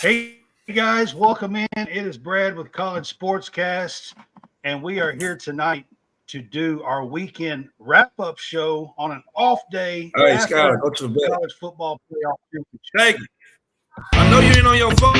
Hey guys, welcome in. It is Brad with College SportsCast, and we are here tonight to do our weekend wrap-up show on an off day Hey, after Skyler, go to the bed. college football playoff championship. Thank you. I know you ain't on your phone.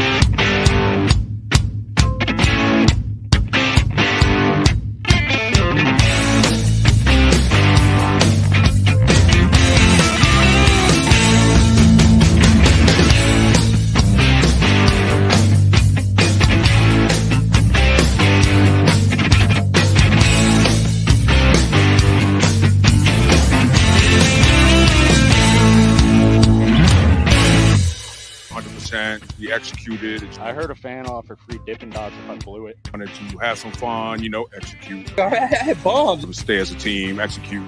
We executed. I heard a fan offer free Dippin' Dots if I blew it. Wanted to have some fun, execute. I had bombs. Stay as a team, execute,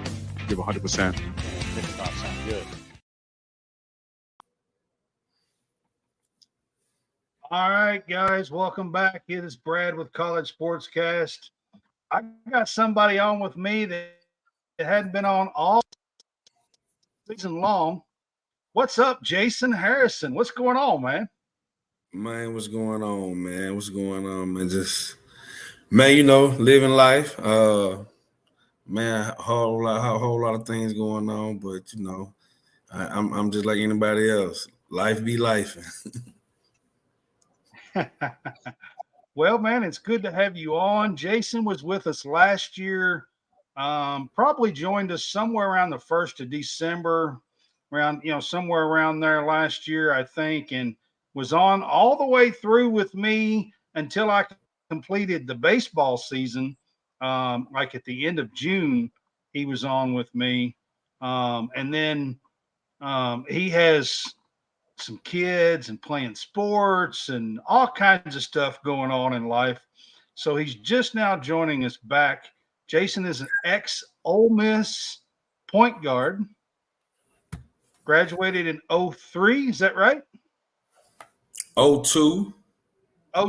give 100%. Dippin' Dots sound good. All right, guys, welcome back. It is Brad with College SportsCast. I got somebody on with me that hadn't been on all season long. What's up, Jason Harrison? What's going on, man? Man, what's going on, man? What's going on, man? Living life. Man, a whole lot of things going on, but I'm just like anybody else. Life be life. Well, man, it's good to have you on. Jason was with us last year. Probably joined us somewhere around the 1st of December, somewhere around there last year, I think, and was on all the way through with me until I completed the baseball season. Like at the end of June, he was on with me. And then he has some kids and playing sports and all kinds of stuff going on in life. So he's just now joining us back. Jason is an ex-Ole Miss point guard. Graduated in 03, is that right? 02.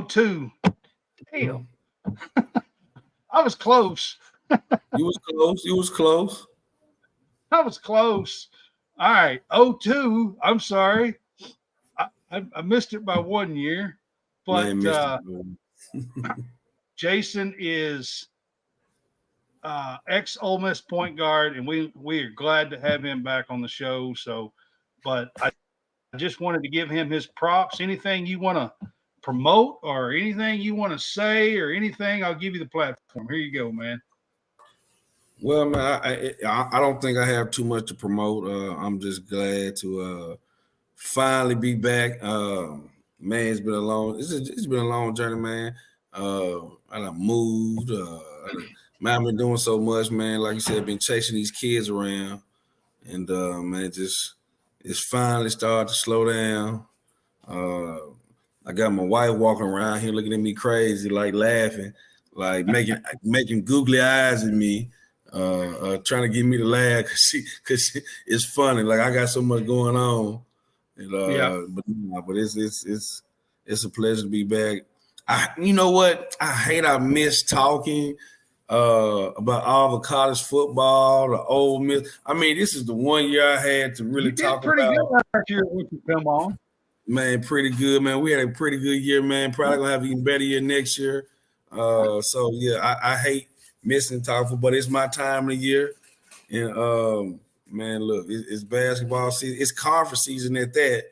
02. Damn. I was close. You was close. I was close. All right. 02. I'm sorry. I missed it by 1 year. But Jason is ex-Ole Miss point guard, and we are glad to have him back on the show. So, but I just wanted to give him his props. Anything you want to promote or anything you want to say or anything, I'll give you the platform. Here you go, man. Well, man, I don't think I have too much to promote. I'm just glad to finally be back. Man, it's been a long journey, man. I moved. Man, I've been doing so much, man. Like you said, been chasing these kids around, and man, it's finally started to slow down. I got my wife walking around here looking at me crazy, like laughing, like making googly eyes at me, trying to get me to laugh because it's funny. Like I got so much going on, and, but it's a pleasure to be back. You know what? I miss talking about all the college football, the Ole Miss. I mean, this is the 1 year I had to really talk about. You did pretty good last year when you come on. Man, pretty good, man. We had a pretty good year, man. Probably gonna have an even better year next year. So yeah, I hate missing talking, but it's my time of the year. And man, look, it's basketball season. It's conference season at that.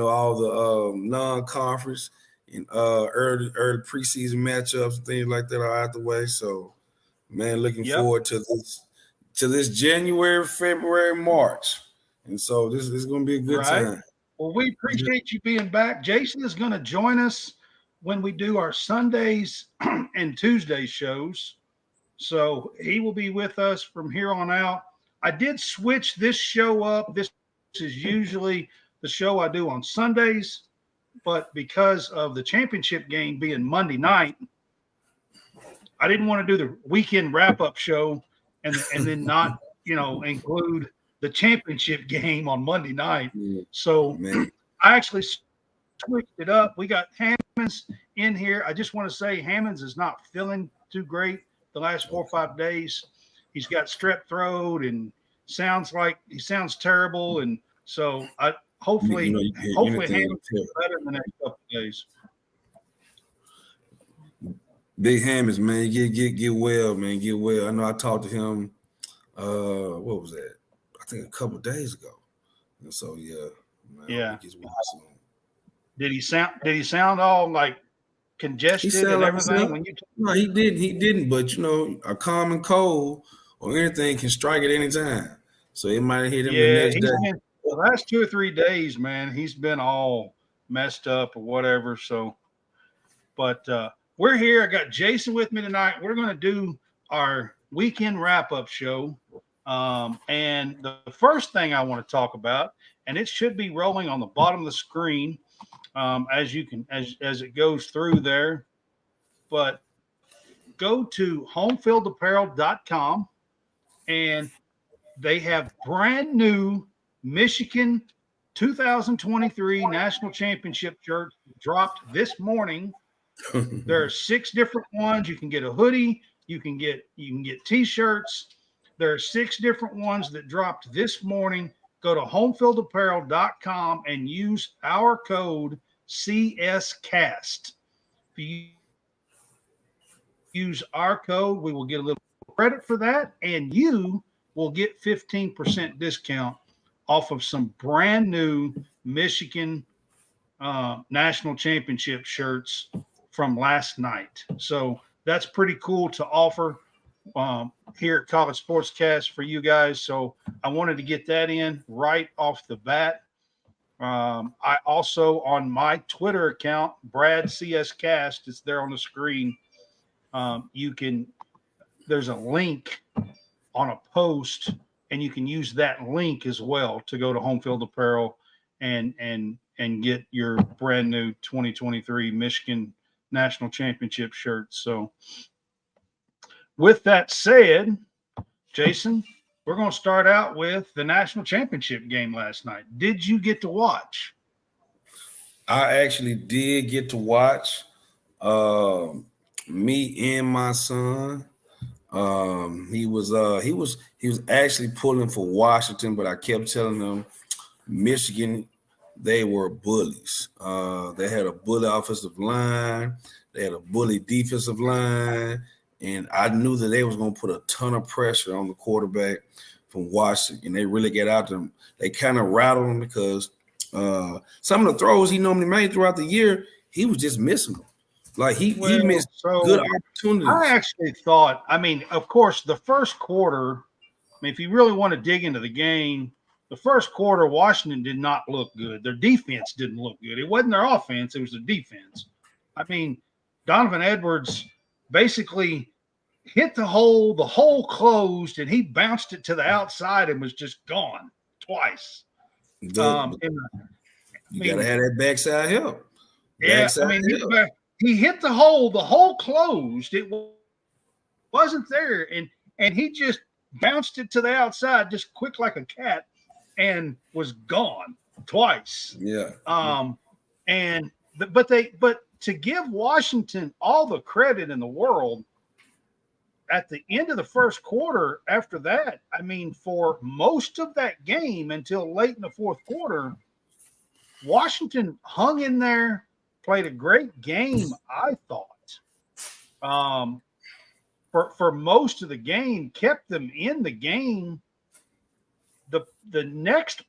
All the non-conference and early preseason matchups and things like that are out the way. So, man, looking forward to this January, February, March. And so this is going to be a good time. Well, we appreciate you being back. Jason is going to join us when we do our Sundays and Tuesday shows. So he will be with us from here on out. I did switch this show up. This is usually the show I do on Sundays, but because of the championship game being Monday night, I didn't want to do the weekend wrap-up show and then not, include the championship game on Monday night. So I actually switched it up. We got Hammonds in here. I just want to say Hammonds is not feeling too great the last 4 or 5 days. He's got strep throat and sounds terrible. And so hopefully Hammonds is better in the next couple of days. Big Hammonds, man, get well, man, get well. I know I talked to him. What was that? I think a couple of days ago. And so man, Yeah. he gets well soon. Did he sound all like congested and like everything when you? No, he didn't. But a common cold or anything can strike at any time. So it might have hit him the next day. The last 2 or 3 days, man, he's been all messed up or whatever. So, but we're here. I got Jason with me tonight. We're going to do our weekend wrap-up show. And the first thing I want to talk about, and it should be rolling on the bottom of the screen as it goes through there. But go to homefieldapparel.com, and they have brand new Michigan 2023 National Championship shirts dropped this morning. There are 6 different ones. You can get a hoodie. You can get T-shirts. There are 6 different ones that dropped this morning. Go to homefieldapparel.com and use our code CSCast. If you use our code, we will get a little credit for that, and you will get 15% discount off of some brand new Michigan National Championship shirts from last night. So that's pretty cool to offer here at College SportsCast for you guys. So I wanted to get that in right off the bat. I also, on my Twitter account, Brad CS Cast, it's there on the screen. There's a link on a post, and you can use that link as well to go to Home Field Apparel and get your brand new 2023 Michigan National Championship shirt. So with that said, Jason, we're going to start out with the national championship game last night. Did you get to watch? I actually did get to watch. Me and my son. He was actually pulling for Washington, but I kept telling him Michigan, they were bullies. They had a bully offensive line, they had a bully defensive line, and I knew that they was going to put a ton of pressure on the quarterback from Washington, and they really get out to him. They kind of rattled him because some of the throws he normally made throughout the year, he was just missing them. Like he missed good opportunities. I actually thought, of course, the first quarter, if you really want to dig into the game, the first quarter, Washington did not look good. Their defense didn't look good. It wasn't their offense, it was their defense. Donovan Edwards basically hit the hole closed, and he bounced it to the outside and was just gone twice. You got to have that backside help. He hit the hole closed. It wasn't there, and he just bounced it to the outside, just quick like a cat, and was gone twice. Yeah. But to give Washington all the credit in the world, at the end of the first quarter, after that, for most of that game until late in the fourth quarter, Washington hung in there, played a great game, I thought. For most of the game, kept them in the game. The next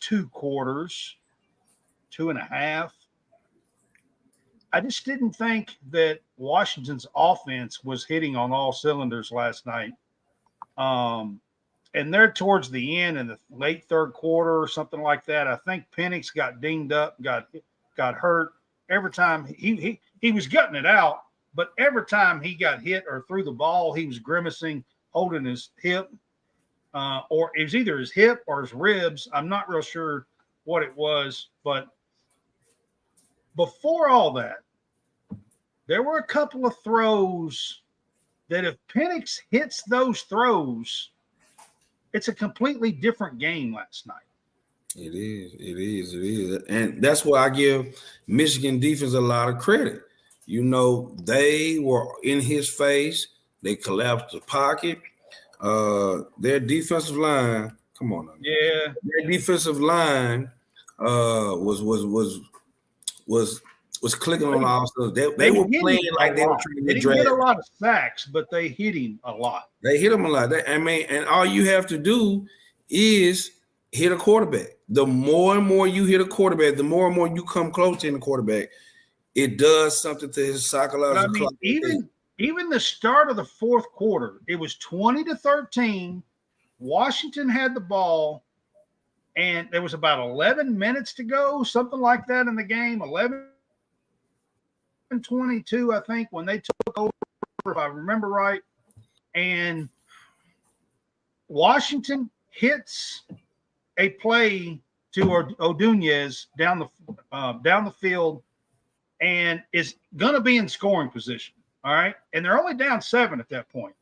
2 quarters, 2.5, I just didn't think that Washington's offense was hitting on all cylinders last night. And they're towards the end in the late third quarter or something like that. I think Penix got dinged up, got hurt. Every time he was gutting it out, but every time he got hit or threw the ball, he was grimacing, holding his hip, or it was either his hip or his ribs. I'm not real sure what it was, but before all that, there were a couple of throws that if Penix hits those throws, it's a completely different game last night. It is. And that's why I give Michigan defense a lot of credit. They were in his face. They collapsed the pocket. Their defensive line, come on now. Yeah. Their defensive line was was clicking on all stuff. They They were hit playing him like a they were lot. trying They to didn't get a draft. lot of sacks, but they hit him a lot. They hit him a lot. I mean, and all you have to do is hit a quarterback. The more and more you hit a quarterback, the more and more you come close to the quarterback, it does something to his But I psychological mean, clock. even the start of the fourth quarter, it was 20-13. Washington had the ball, and there was about 11 minutes to go, something like that in the game. 11:22, I think, when they took over, if I remember right. And Washington hits a play to Odunez down the field, and is going to be in scoring position. All right, and they're only down 7 at that point.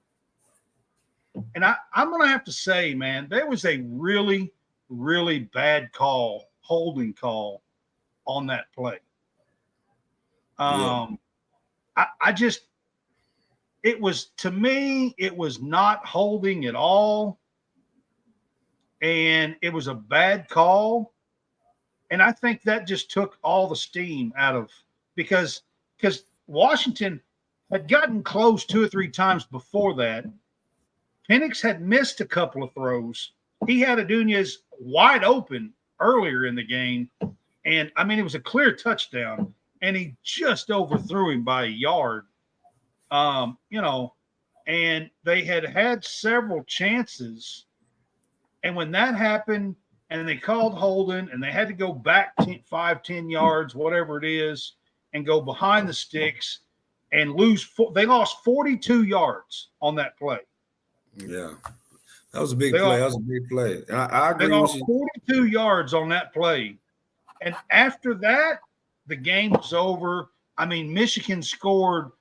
And I'm going to have to say, man, there was a really, really bad holding call on that play. Yeah. It was, to me, it was not holding at all. And it was a bad call. And I think that just took all the steam out of, because Washington had gotten close 2 or 3 times before that. Penix had missed a couple of throws. He had Adunez wide open earlier in the game. And, I mean, it was a clear touchdown. And he just overthrew him by a yard. And they had several chances. And when that happened, and they called holding, and they had to go back 5-10 yards, whatever it is, and go behind the sticks and they lost 42 yards on that play. Yeah. That was a big play. That was a big play. And I agree with you. They lost 42 yards on that play. And after that, the game was over. I mean, Michigan scored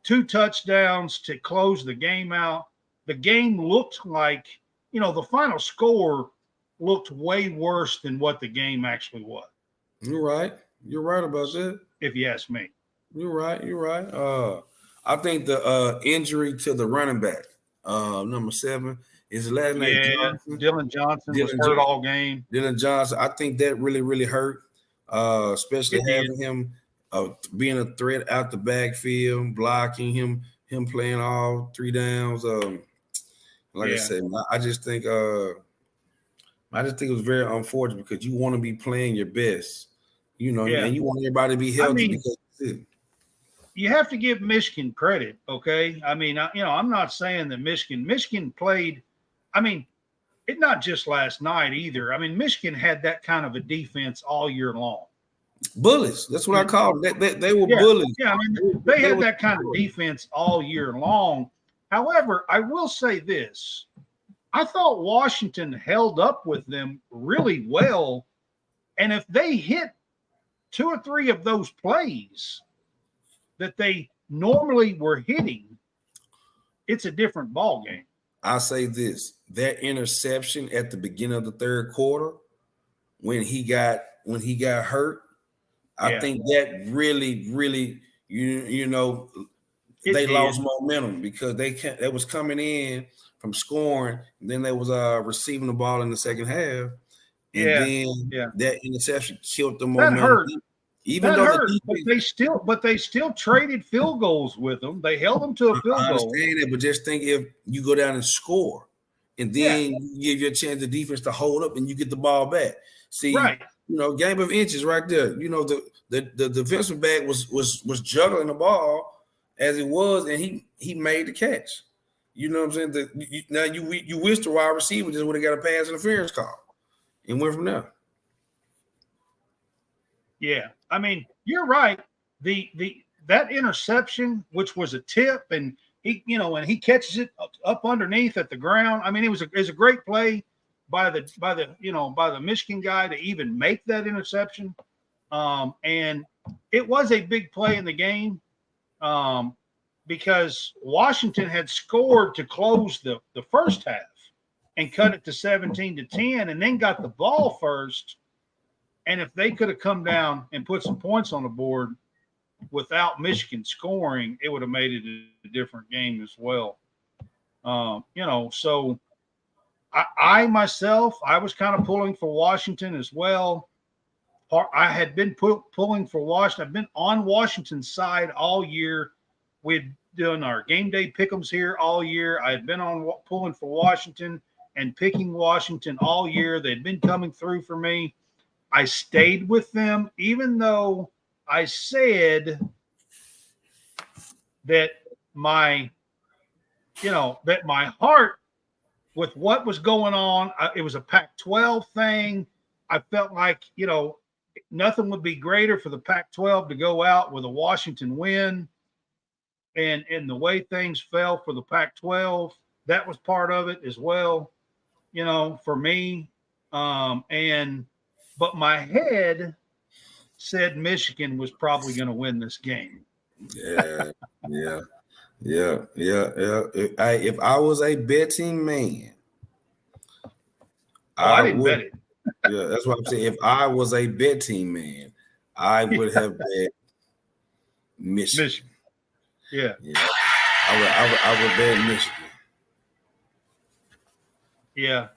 2 touchdowns to close the game out. The game looked like, the final score looked way worse than what the game actually was. You're right. You're right about that. If you ask me. You're right. I think the injury to the running back, number 7, is his last name Johnson. Dylan Johnson was hurt all game. Dylan Johnson, I think that really, really hurt, especially having him being a threat out the backfield, blocking him playing all 3 downs. I said, I just think it was very unfortunate, because you want to be playing your best, and you want everybody to be healthy. Because you have to give Michigan credit, okay? I mean, I'm not saying that Michigan played. I mean, it's not just last night either. I mean, Michigan had that kind of a defense all year long. Bullies. That's what I call them. They were bullies. Yeah, I mean, they had that kind of defense all year long. However, I will say this. I thought Washington held up with them really well. And if they hit 2 or 3 of those plays that they normally were hitting, it's a different ball game. I'll say this. That interception at the beginning of the 3rd quarter, when he got hurt, I think that really, really, they lost momentum, because they was coming in from scoring, and then they was receiving the ball in the second half, and then that interception killed the momentum. That hurt. Even though but they still traded field goals with them. They held them to a field goal. I understand it, but just think if you go down and score, and then you give your chance the defense to hold up, and you get the ball back. See, game of inches right there. The defensive back was juggling the ball as it was, and he made the catch. You know what I'm saying? Now you wish the wide receiver just would have got a pass interference call and went from there. Yeah, I mean, you're right. That interception, which was a tip, and he catches it up underneath at the ground. I mean, it was a great play by the Michigan guy to even make that interception. And it was a big play in the game, because Washington had scored to close the first half and cut it to 17-10, and then got the ball first. And if they could have come down and put some points on the board without Michigan scoring, it would have made it a different game as well. So I myself, I was kind of pulling for Washington as well. I had been pulling for Washington. I've been on Washington's side all year. We'd done our game day pick'ems here all year. I had been on pulling for Washington and picking Washington all year. They'd been coming through for me. I stayed with them, even though I said that my heart with what was going on, it was a Pac-12 thing. I felt like, nothing would be greater for the Pac-12 to go out with a Washington win. And the way things fell for the Pac-12, that was part of it as well, for me. But my head said Michigan was probably going to win this game. Yeah. If I was a betting man, I didn't bet it. Yeah, that's what I'm saying. If I was a betting man, I would have bet Michigan. Yeah. I would bet Michigan. Yeah.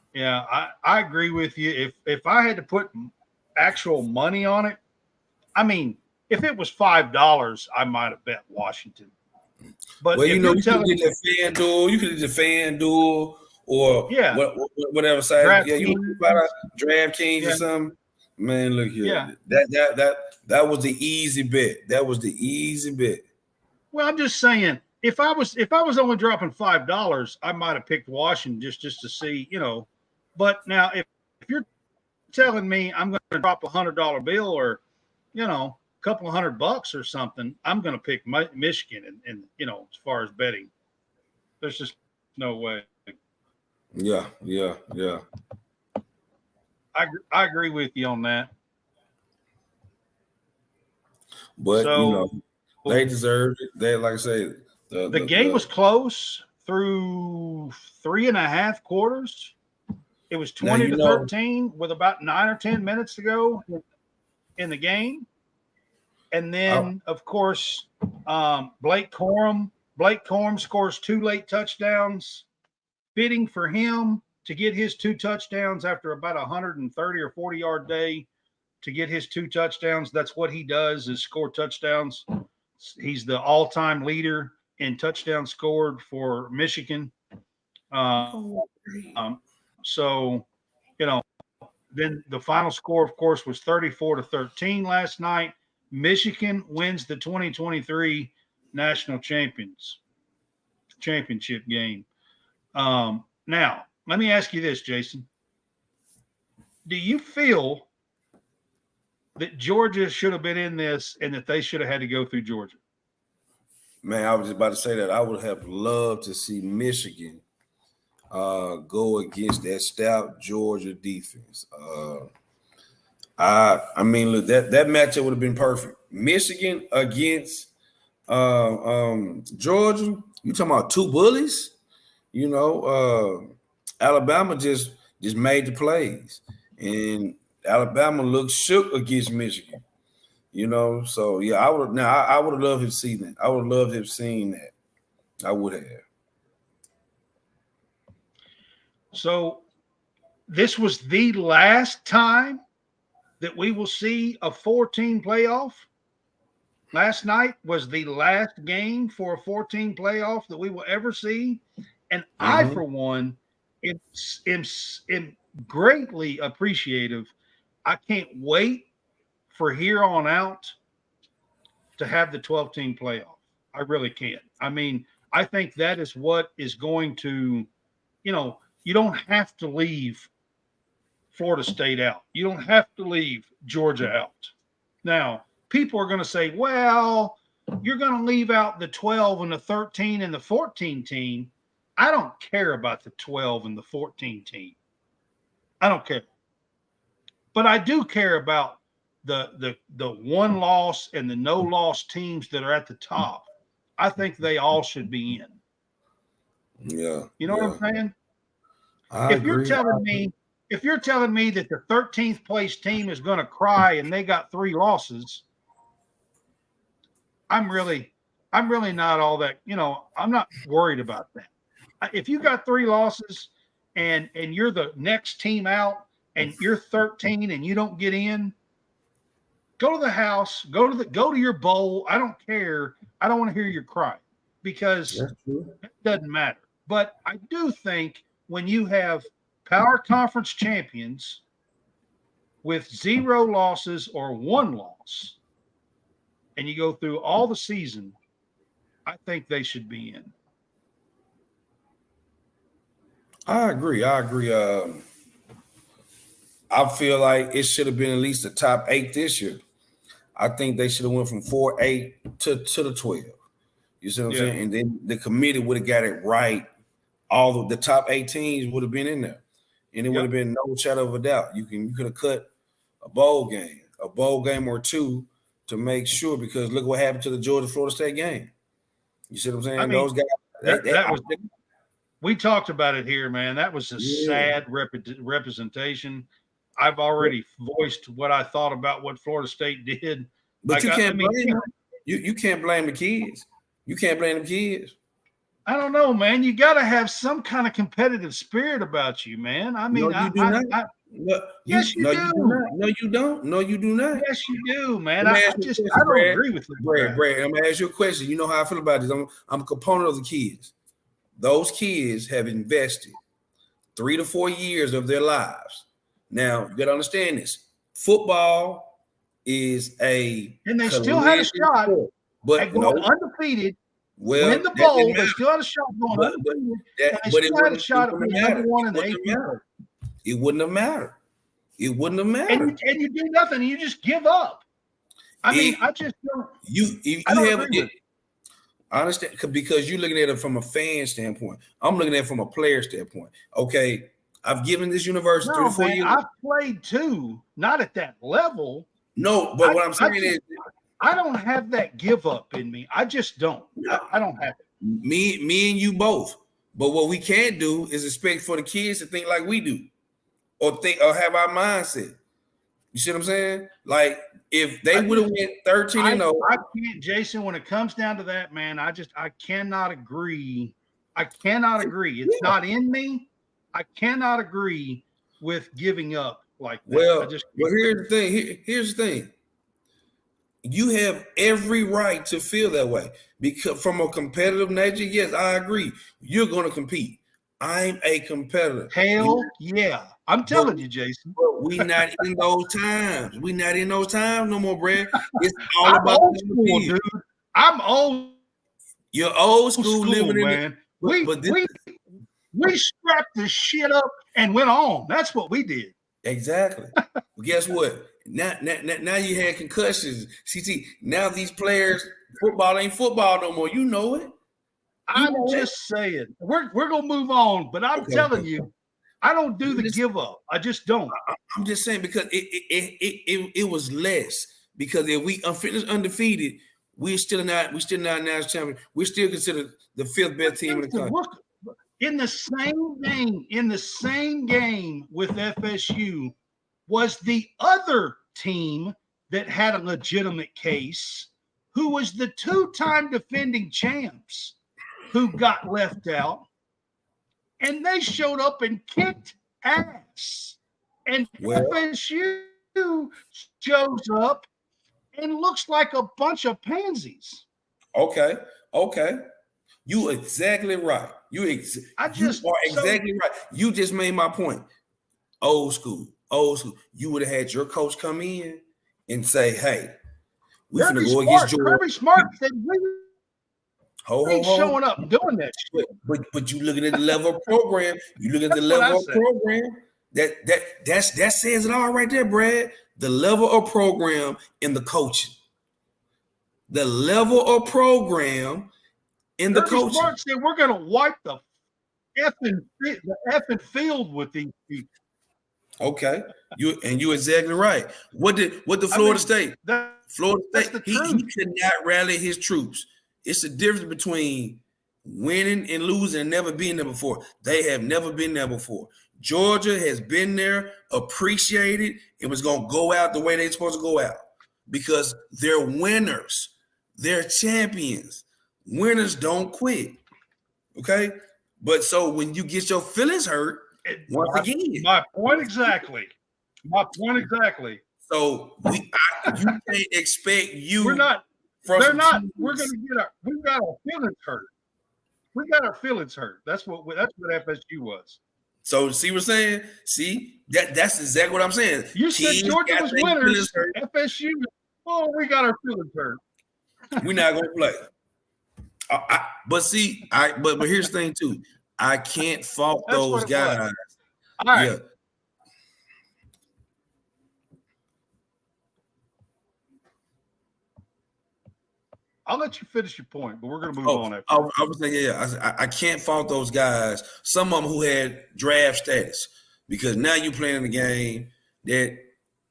I agree with you. If I had to put actual money on it, I mean, if it was $5, I might have bet Washington. But well, you could get the FanDuel or whatever side. You buy DraftKings or something. Man, look here. Yeah. That was the easy bet. That was the easy bet. Well, I'm just saying, if I was only dropping $5, I might have picked Washington just to see, But now, if you're telling me I'm going to drop $100 bill or, a couple of $100 or something, I'm going to pick Michigan. And as far as betting, there's just no way. Yeah. I agree with you on that. But they deserved it. They, like I say, the game was close through 3.5 quarters. It was 20-13 with about 9 or 10 minutes to go in the game. And then, of course, Blake Corum scores 2 late touchdowns. Fitting for him to get his 2 touchdowns after about 130 or 40-yard day to get his 2 touchdowns. That's what he does, is score touchdowns. He's the all-time leader in touchdowns scored for Michigan. So, then the final score, of course, was 34-13 last night. Michigan wins the 2023 national championship game. Now, let me ask you this, Jason. Do you feel that Georgia should have been in this and that they should have had to go through Georgia? Man, I was just about to say that. I would have loved to see Michigan go against that stout Georgia defense. I mean, look, that matchup would have been perfect. Michigan against Georgia. You talking about 2 bullies? Alabama just made the plays, and Alabama looked shook against Michigan. So yeah, I would have loved to see that. I would have loved to have seen that. I would have. So this was the last time that we will see a 4-team playoff. Last night was the last game for a 4-team playoff that we will ever see. And I, for one, am greatly appreciative. I can't wait for here on out to have the 12-team playoff. I really can't. I mean, I think that is what is going to, you don't have to leave Florida State out. You don't have to leave Georgia out. Now, people are going to say, well, you're going to leave out the 12 and the 13 and the 14 team. I don't care about the 12 and the 14 team. I don't care. But I do care about the one loss and the no loss teams that are at the top. I think they all should be in. Yeah. You know what I'm saying? I agree. If you're telling me that the 13th place team is going to cry and they got 3 losses, I'm really not all that, I'm not worried about that. If you got 3 losses and you're the next team out and you're 13 and you don't get in, go to the house, go to your bowl. I don't care. I don't want to hear your cry because it doesn't matter. But I do think when you have power conference champions with 0 losses or 1 loss, and you go through all the season, I think they should be in. I agree. I feel like it should have been at least the top 8 this year. I think they should have went from 4-8 to the 12. You see what I'm saying? And then the committee would have got it right. All of the top 8 teams would have been in there, and it would have been no shadow of a doubt. You could have cut a bowl game or 2 to make sure, because look what happened to the Georgia-Florida State game. You see what I'm saying? I mean, those guys. We talked about it here, man. That was a sad representation. I've already voiced what I thought about what Florida State did. But you can't blame them. You can't blame the kids. You can't blame the kids. I don't know, man. You got to have some kind of competitive spirit about you, man. I mean, no, you do not. Yes, you do. No, you don't. No, you do not. Yes, you do, man. I don't agree with you, Brad. I'm gonna ask you a question. You know how I feel about this. I'm a component of the kids. Those kids have invested 3 to 4 years of their lives. Now, you got to understand this. Football is and they still had a shot, but undefeated. Win the bowl, they still had a shot going undefeated. But it had a shot at being number 1 in the AP. It wouldn't have mattered. It wouldn't have mattered. And you do nothing. You just give up. I mean, I just don't. I understand, because you're looking at it from a fan standpoint. I'm looking at it from a player standpoint. Okay, I've given this university 3 to 4 years. I've played too, not at that level. No, but what I'm saying is, I don't have that give up in me. I just don't. I don't have it. Me and you both. But what we can't do is expect for the kids to think like we do, or have our mindset. You see what I'm saying? Like, if they would have went 13-0, I can't, Jason. When it comes down to that, man, I cannot agree. I cannot agree. It's not in me. I cannot agree with giving up like that. Well, here's the thing. Here's the thing. You have every right to feel that way, because from a competitive nature, yes, I agree. You're going to compete. I'm a competitor. Hell yeah. I'm telling you, Jason. But we not in those times. We not in those times no more, Brad. It's all about old school, dude. I'm old. You're old school living, man. We strapped the shit up and went on. That's what we did. Exactly. Well, guess what? Now you had concussions. See, now these players, football ain't football no more. You know it. I'm just saying. We're gonna move on, but I'm telling you, I don't do the give up. I just don't. I'm just saying, because it was less. Because if we finished undefeated, we're still not national champion. We're still considered the 5th best team in the country. In the same game with FSU was the other team that had a legitimate case, who was the 2-time defending champs, who got left out, and they showed up and kicked ass. And FSU shows up and looks like a bunch of pansies. Okay. You exactly right. You are exactly right. You just made my point. Old school. You would have had your coach come in and say, "Hey, we're going to go against Georgia." Kirby Smart said, "We showing up doing that shit." But you looking at the level of program. You look at the level of program. That says it all right there, Brad. The level of program and the coaching. The level of program in the coaching. Smart said, "We're going to wipe the effing field with these people." Okay, you're exactly right. What did Florida State? Florida State. He could not rally his troops. It's the difference between winning and losing and never being there before. They have never been there before. Georgia has been there, appreciated, and was going to go out the way they're supposed to go out, because they're winners. They're champions. Winners don't quit. Okay? But so when you get your feelings hurt, once again. My point exactly. So you can't expect you. We're not. from They're not. teams- We're going to get our. We got our feelings hurt. We got our feelings hurt. That's what FSU was. So see what I'm saying? See that's exactly what I'm saying. You said Kids Georgia got was their winners. feelings hurt. FSU. Oh, we got our feelings hurt. We're not gonna play. But here's the thing too. I can't fault That's those what it was. guys. All right. Yeah. I'll let you finish your point, but we're going to move on after. I was saying, I can't fault those guys. Some of them who had draft status, because now you're playing a game that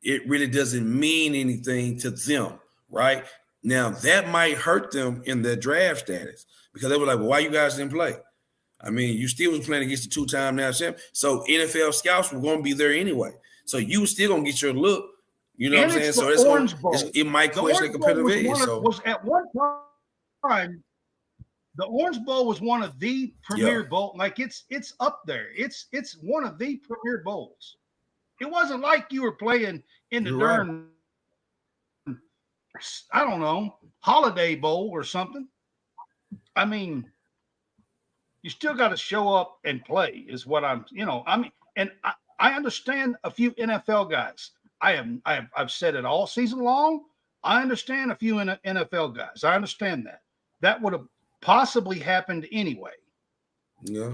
it really doesn't mean anything to them, right? Now that might hurt them in their draft status because they were like, "Well, why you guys didn't play?" I mean, you still was playing against the two-time national champ, so NFL scouts were going to be there anyway. So you still going to get your look. You know what I'm saying? So it might question the competitive edge. Was at one time, the Orange Bowl was one of the premier bowl. Like it's up there. It's one of the premier bowls. It wasn't like you were playing in the darn, I don't know, Holiday Bowl or something. I mean, you still got to show up and play. Is what I'm. And I understand a few NFL guys. I've said it all season long. I understand a few NFL guys. I understand that. That would have possibly happened anyway. Yeah.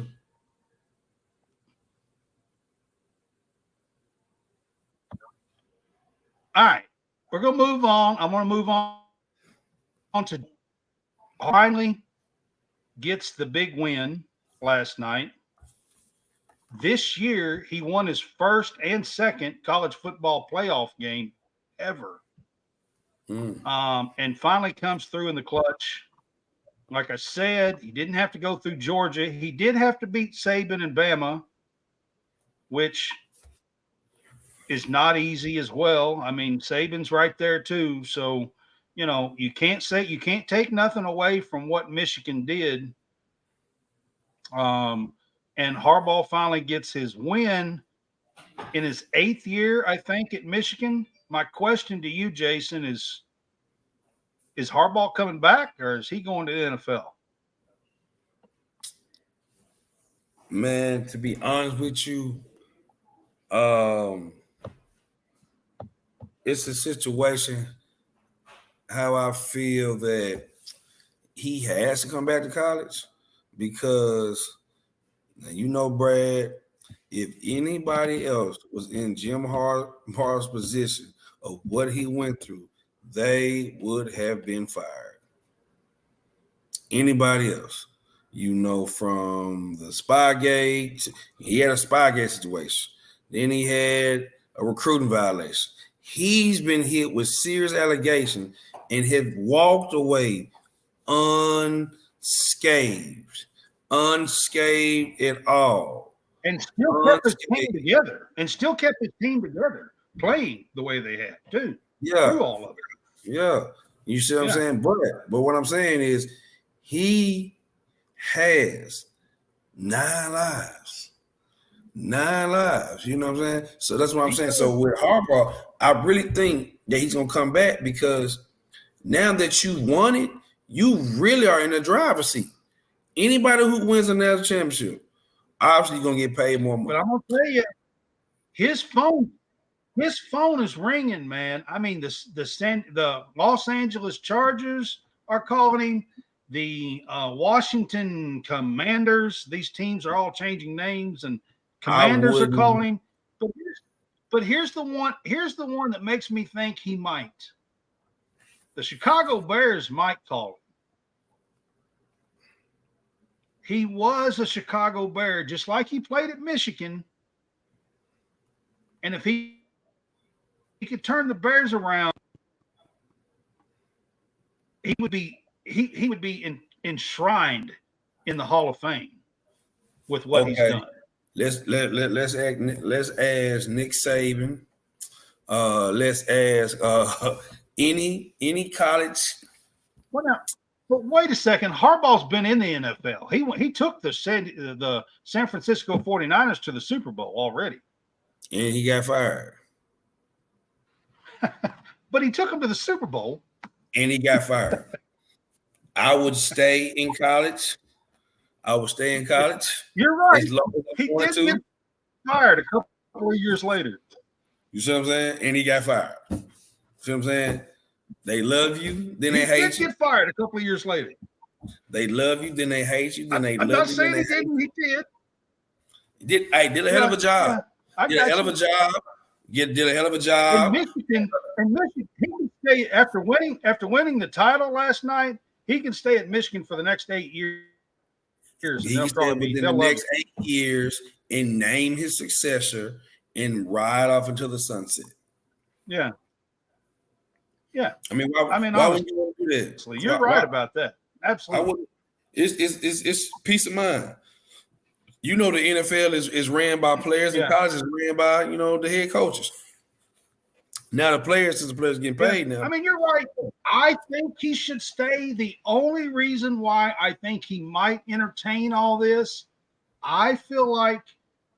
All right. We're going to move on. I want to move on to finally gets the big win last night. This year, he won his first and second college football playoff game ever. And finally comes through in the clutch. Like I said, he didn't have to go through Georgia. He did have to beat Saban and Bama, which is not easy as well. I mean, Saban's right there too. So, you can't take nothing away from what Michigan did. And Harbaugh finally gets his win in his 8th year, I think, at Michigan. My question to you, Jason, is Harbaugh coming back or is he going to the NFL? Man, to be honest with you, it's a situation how I feel that he has to come back to college because Brad, if anybody else was in Jim Harbaugh's position of what he went through, they would have been fired. Anybody else, from the Spygate, he had a Spygate situation. Then he had a recruiting violation. He's been hit with serious allegations and have walked away unscathed at all. And still kept his team together. Playing the way they had, too. Yeah. Through all of it. Yeah. You see what I'm saying? But what I'm saying is he has 9 lives. 9 lives. You know what I'm saying? So that's what I'm saying. So with Harbaugh, I really think that he's going to come back because now that you won it, you really are in the driver's seat. Anybody who wins a national championship, obviously going to get paid more money. But I'm going to tell you, his phone is ringing, man. I mean, the Los Angeles Chargers are calling him. The Washington Commanders, these teams are all changing names, and Commanders are calling him. But here's the one that makes me think he might. The Chicago Bears might call him. He was a Chicago Bear, just like he played at Michigan. And if he could turn the Bears around, he would be enshrined in the Hall of Fame with what he's done. Let's ask Nick Saban. Let's ask any college. Well, now, but wait a second. Harbaugh's been in the NFL. He took the San Francisco 49ers to the Super Bowl already. And he got fired. but he took him to the Super Bowl. And he got fired. I would stay in college. You're right. As long as I He wanted did get fired a couple of years later. You see what I'm saying? And he got fired. See what I'm saying? They love you, then they hate did you. get fired a couple of years later. They love you, then they hate you, then they I'm love not you. saying he didn't. He did. Did a hell of a job. Yeah, Did a hell of a job. Did a hell of a job. In Michigan, he can stay after winning the title last night. He can stay at Michigan for the next 8 years. He can stay within the next 8 years and name his successor and ride off into the sunset. Yeah. Yeah. I mean, why would you want to do that? You're right about that. Absolutely. It's peace of mind. You know, the NFL is ran by players, and college is ran by, the head coaches. Now the players, since the players getting paid now. I mean, you're right. I think he should stay. The only reason why I think he might entertain all this, I feel like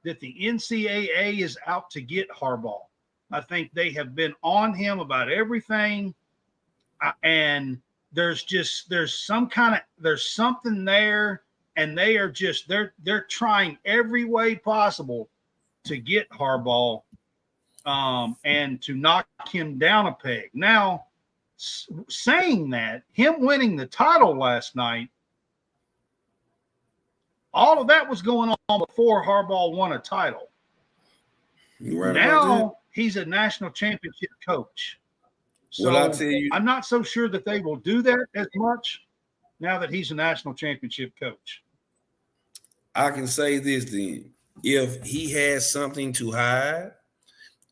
that the NCAA is out to get Harbaugh. I think they have been on him about everything, and there's something there, and they are just they're trying every way possible to get Harbaugh, and to knock him down a peg. Now, saying that, him winning the title last night, all of that was going on before Harbaugh won a title. Right, now he's a national championship coach. So I'll tell you, I'm not so sure that they will do that as much now that he's a national championship coach. I can say this then. If he has something to hide,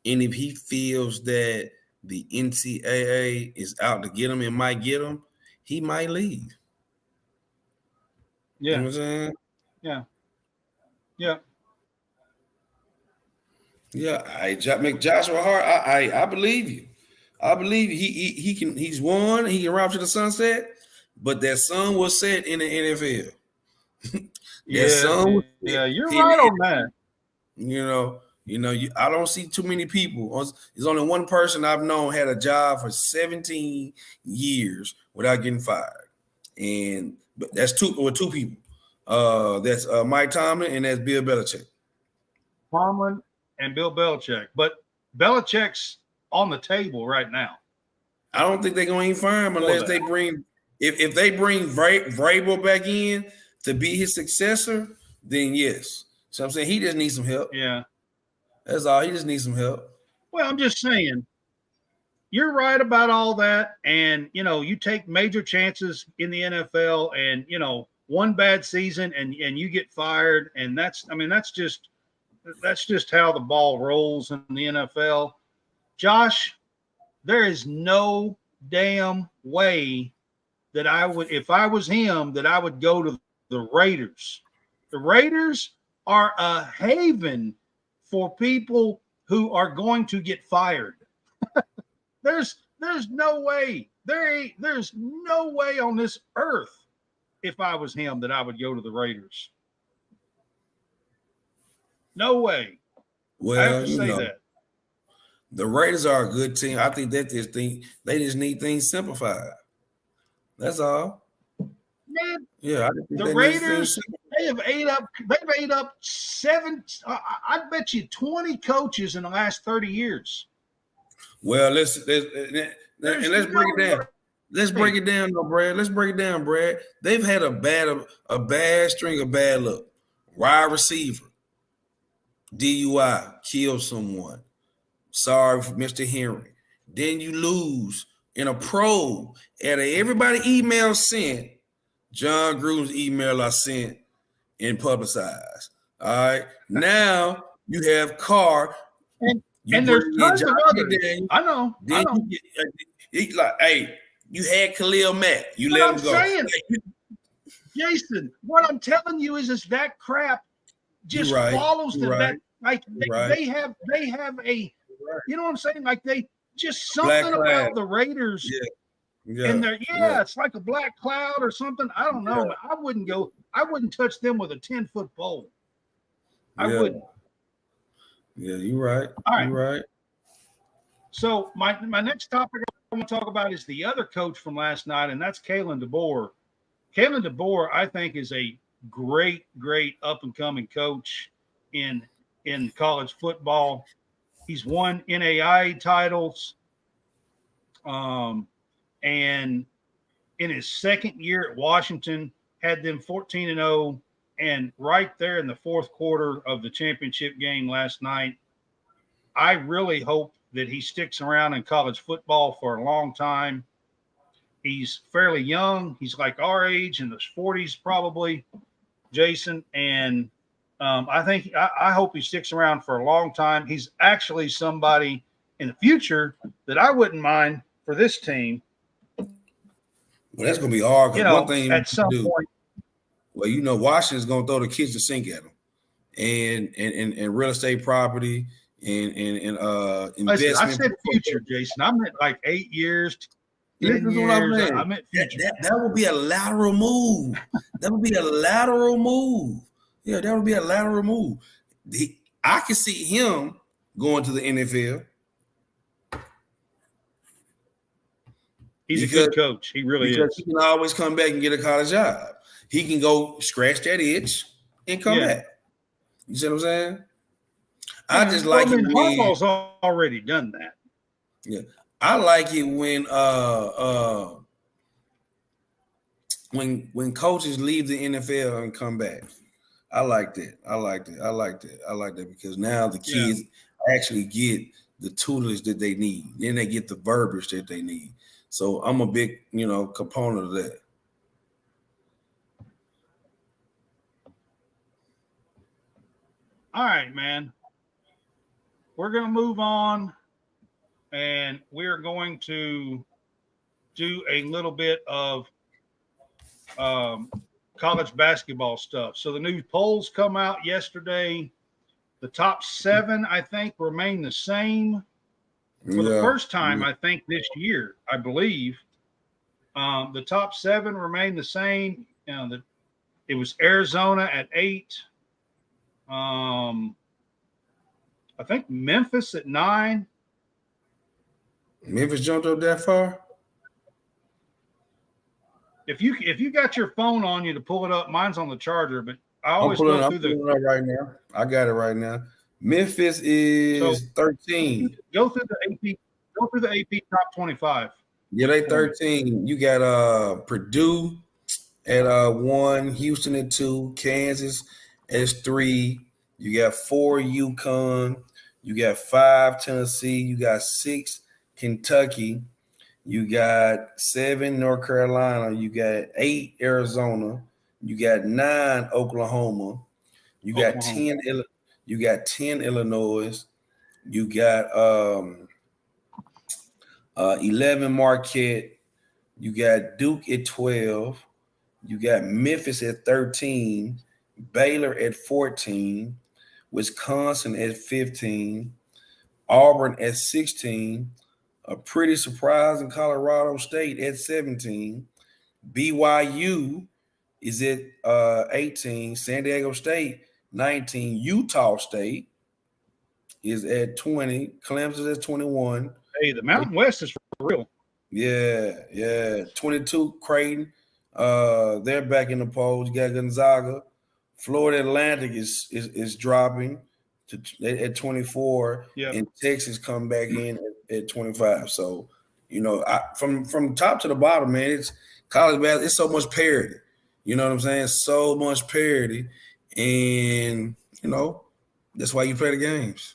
and if he feels that the NCAA is out to get him and might get him, he might leave. Yeah. You know what I'm saying? Yeah. Yeah. Yeah, make Joshua Hart. I believe you. I believe he can. He's won. He can ride to the sunset. But that sun was set in the NFL. You're right on that. I don't see too many people. There's only one person I've known had a job for 17 years without getting fired, but that's two people. That's Mike Tomlin and that's Bill Belichick. Tomlin and Bill Belichick, but Belichick's on the table right now. I don't think they're going to fire him unless they bring if they bring Vrabel back in to be his successor. Then yes, so I'm saying he just needs some help. Yeah, that's all. He just needs some help. Well, I'm just saying, you're right about all that, and you take major chances in the NFL, and one bad season, and you get fired, and that's just how the ball rolls in the NFL. Josh, there is no damn way that I would, if I was him, that I would go to the Raiders. The Raiders are a haven for people who are going to get fired. There's no way. There's no way on this earth, if I was him, that I would go to the Raiders. No way. Well, I have to say that. The Raiders are a good team. I think that they just need things simplified. That's all. Man, yeah, I think the Raiders, they've ate up seven. I bet you 20 coaches in the last 30 years. Well, let's break it down. Let's break it down, though, Brad. Let's break it down, Brad. They've had a bad string of bad luck. Wide receiver, DUI, kill someone. Sorry for Mr. Henry. Then you lose in a probe. Everybody email sent. John Gruden's email I sent and publicized. All right. Now you have Carr. And there's tons of others. I know. Then you had Khalil Mack. You let him go. Saying, Jason, what I'm telling you is that crap just follows that. Like they have a, you know what I'm saying? Like they just something about the Raiders. Yeah. And it's like a black cloud or something. I don't know. I wouldn't touch them with a 10-foot pole. I wouldn't. Yeah, you're right. All right. You're right. So my next topic I want to talk about is the other coach from last night, and that's Kalen DeBoer. Kalen DeBoer, I think, is a great up and coming coach in college football. He's won NAIA titles, and in his second year at Washington, had them 14-0, and right there in the fourth quarter of the championship game last night. I really hope that he sticks around in college football for a long time. He's fairly young. He's like our age, in his 40s probably, Jason. And I hope he sticks around for a long time. He's actually somebody in the future that I wouldn't mind for this team. Well, that's going to be hard. You know, one thing at some point. Well, Washington's going to throw the kitchen sink at them, and real estate property and investment. Listen, I said future, Jason. I meant like 8 years. 10 years. I meant future. That would be a lateral move. That would be a lateral move. Yeah, that would be a lateral move. I can see him going to the NFL. He's a good coach. He really is. He can always come back and get a college job. He can go scratch that itch and come back. You see what I'm saying? I just like it. Harbaugh's already done that. Yeah, I like it when coaches leave the NFL and come back. I like that. I like that because now the kids actually get the tutelage that they need. Then they get the verbiage that they need. So I'm a big, component of that. All right, man. We're going to move on, and we're going to do a little bit of college basketball stuff. So the new polls come out yesterday. The top 7, I think, remain the same for the first time, I think, this year, I believe. The top 7 remain the same. It was Arizona at 8. I think Memphis at 9. Memphis jumped up that far? If you got your phone on you to pull it up, mine's on the charger, but I always go through it up right now. I got it right now. Memphis is 13. Go through the AP top 25. Yeah, they 13. You got Purdue at 1, Houston at 2, Kansas at 3. You got 4 UConn. You got 5 Tennessee. You got 6 Kentucky. You got 7 North Carolina. You got 8 Arizona. You got 9 Oklahoma. You got 10. You got 10 Illinois. You got 11 Marquette. You got Duke at 12. You got Memphis at 13. Baylor at 14. Wisconsin at 15. Auburn at 16. A pretty surprise in Colorado State at 17. BYU is at 18. San Diego State 19. Utah State is at 20. Clemson is at 21. Hey, the Mountain West is for real. Yeah. 22 Creighton. They're back in the polls. You got Gonzaga. Florida Atlantic is dropping at 24, and Texas come back in at 25. So, from top to the bottom, man, it's college basketball. It's so much parity. You know what I'm saying? So much parity, and that's why you play the games.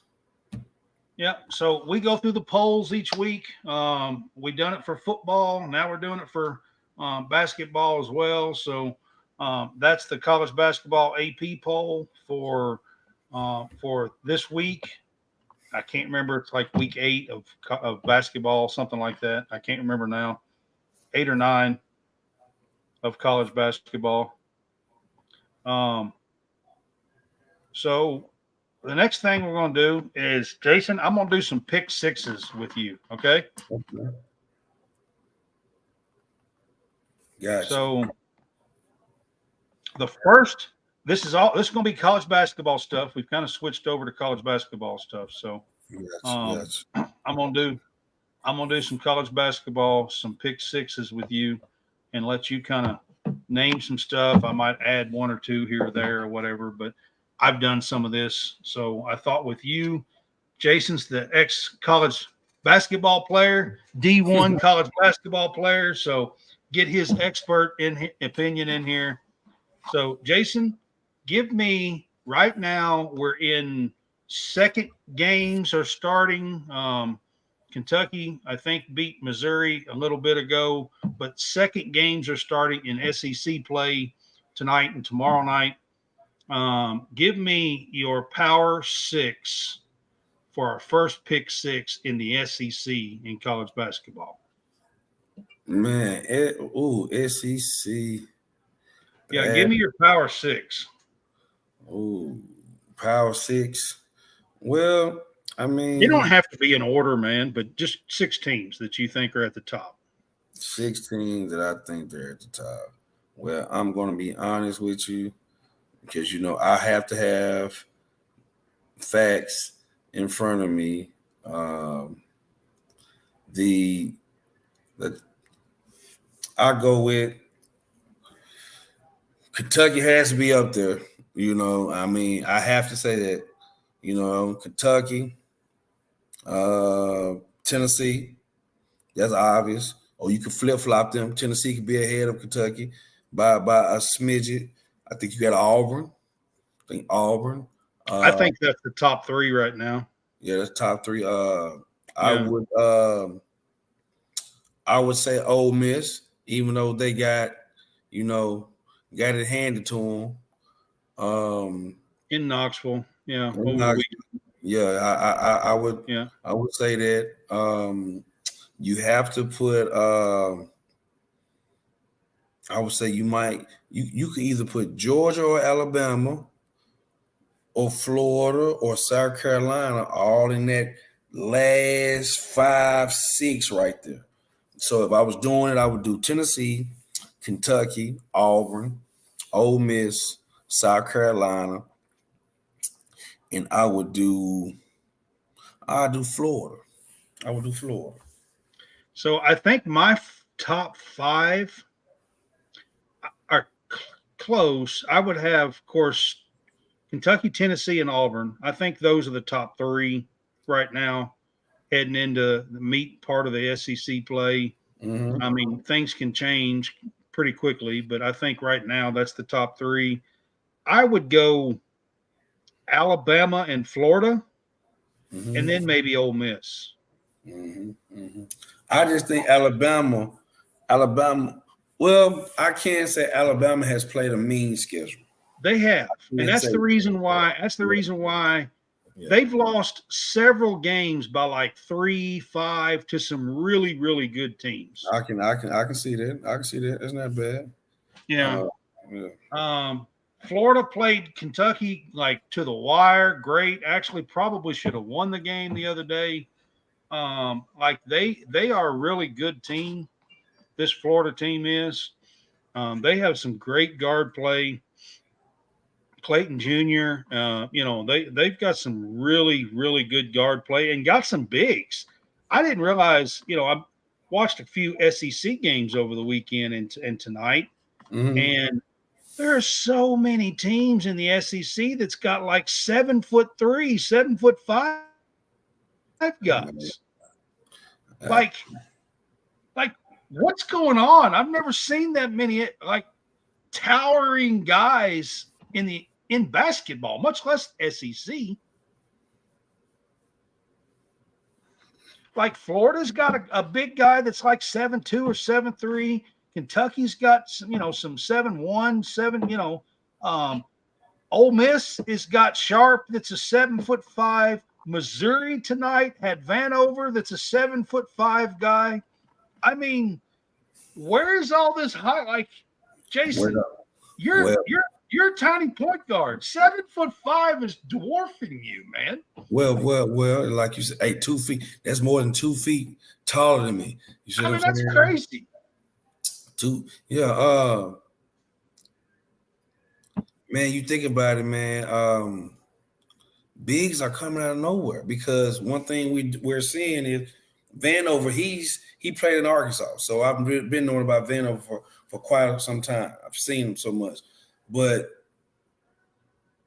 Yeah. So we go through the polls each week. We done it for football. Now we're doing it for basketball as well. So that's the college basketball AP poll for this week. I can't remember. It's like week 8 of basketball, something like that. I can't remember now. 8 or 9 of college basketball. So the next thing we're going to do is, Jason, I'm going to do some pick sixes with you. Okay. Gotcha. So the first, this is going to be college basketball stuff. We've kind of switched over to college basketball stuff. So I'm going to do I'm gonna do some college basketball, some pick sixes with you, and let you kind of name some stuff. I might add one or two here or there or whatever, but I've done some of this. So I thought with you, Jason's the ex college basketball player, D1 college basketball player. So get his expert opinion in here. So, Jason, give me right now, we're in second games are starting. Kentucky, I think, beat Missouri a little bit ago, but second games are starting in SEC play tonight and tomorrow night. Give me your power six for our first pick six in the SEC in college basketball. Man, SEC. Yeah, give me your power six. Ooh, power six. Well, I mean, You don't have to be in order, man, but just six teams that you think are at the top. 16 that I think they're at the top. Well, I'm going to be honest with you because, I have to have facts in front of me. I go with Kentucky has to be up there. I have to say that, Kentucky, Tennessee, that's obvious. Or you could flip-flop them. Tennessee could be ahead of Kentucky by a smidget. I think you got Auburn. I think that's the top three right now. Yeah, that's top three. I would say Ole Miss, even though they got it handed to them. In Knoxville, yeah. I would. Yeah. I would say that. You have to put. I would say you could either put Georgia or Alabama, or Florida or South Carolina, all in that last 5, 6 right there. So if I was doing it, I would do Tennessee, Kentucky, Auburn, Ole Miss, South Carolina, and I would do Florida. I would do Florida. So I think my top 5 are close. I would have, of course, Kentucky, Tennessee, and Auburn. I think those are the top 3 right now, heading into the meat part of the SEC play. Mm-hmm. I mean, things can change pretty quickly, but I think right now that's the top 3. I would go Alabama and Florida, mm-hmm. and then maybe Ole Miss. Mm-hmm. Mm-hmm. I just think Alabama. Well, I can't say Alabama has played a mean schedule. They have, and that's the reason why. They've lost several games by like 3-5 to some really, really good teams. I can see that. I can see that. That's not bad. Yeah. Florida played Kentucky like to the wire. Great. Actually, probably should have won the game the other day. Like they are a really good team. This Florida team is. They have some great guard play. Clayton Jr., they've got some really, really good guard play and got some bigs. I didn't realize, I watched a few SEC games over the weekend and tonight, mm-hmm. and there are so many teams in the SEC that's got like 7'3", 7'5" guys. Like what's going on? I've never seen that many like towering guys in basketball, much less SEC. Like Florida's got a big guy that's like 7'2" or 7'3". Kentucky's got some 7'1", 7. Ole Miss has got Sharp that's a 7'5". Missouri tonight had Vanover that's a 7'5" guy. I mean, where's all this high? Like, Jason, you're a tiny point guard. 7'5" is dwarfing you, man. Well, like you said, hey, 2 feet. That's more than 2 feet taller than me. You see what I'm saying? That's crazy. Man, you think about it, man. Bigs are coming out of nowhere because one thing we're seeing is Vanover, he played in Arkansas, so I've been knowing about Vanover for quite some time. I've seen him so much, but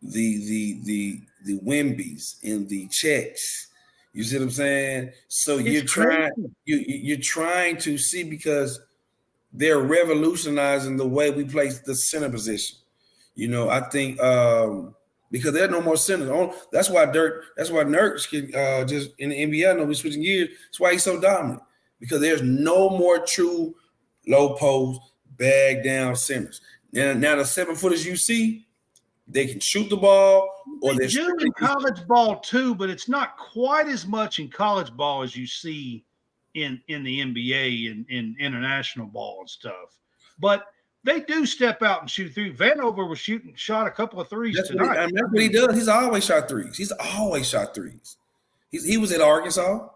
the Wimbies and the Czechs, you see what I'm saying? So you're trying to see, because they're revolutionizing the way we play the center position. You know, I think because there are no more centers. That's why Nurkic can just in the NBA. I know we're switching gears. That's why he's so dominant, because there's no more true low post, bag down centers. Now the 7-footers you see, they can shoot the ball, or they do in college ball too, but it's not quite as much in college ball as you see in the NBA and in international ball and stuff. But they do step out and shoot through. Vanover shot a couple of threes tonight. That's what he does. He's always shot threes. He was at Arkansas.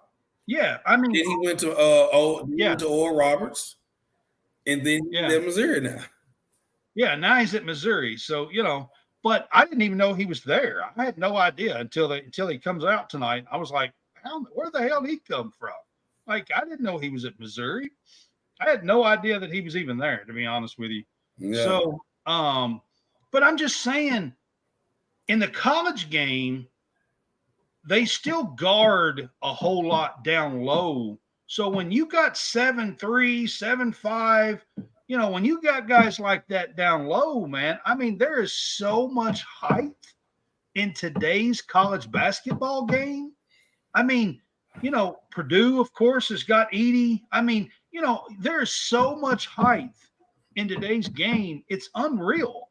Yeah, I mean, then he went to Oral Roberts, and then he's at Missouri now. Yeah, now he's at Missouri. So, you know, but I didn't even know he was there. I had no idea until he comes out tonight. I was like, where the hell did he come from? Like, I didn't know he was at Missouri. I had no idea that he was even there, to be honest with you. Yeah. So, but I'm just saying, in the college game, they still guard a whole lot down low. So when you got 7'3", 7'5", you know, when you got guys like that down low, man, I mean, there is so much height in today's college basketball game. I mean, you know, Purdue, of course, has got Edey. I mean, you know, there's so much height in today's game. It's unreal.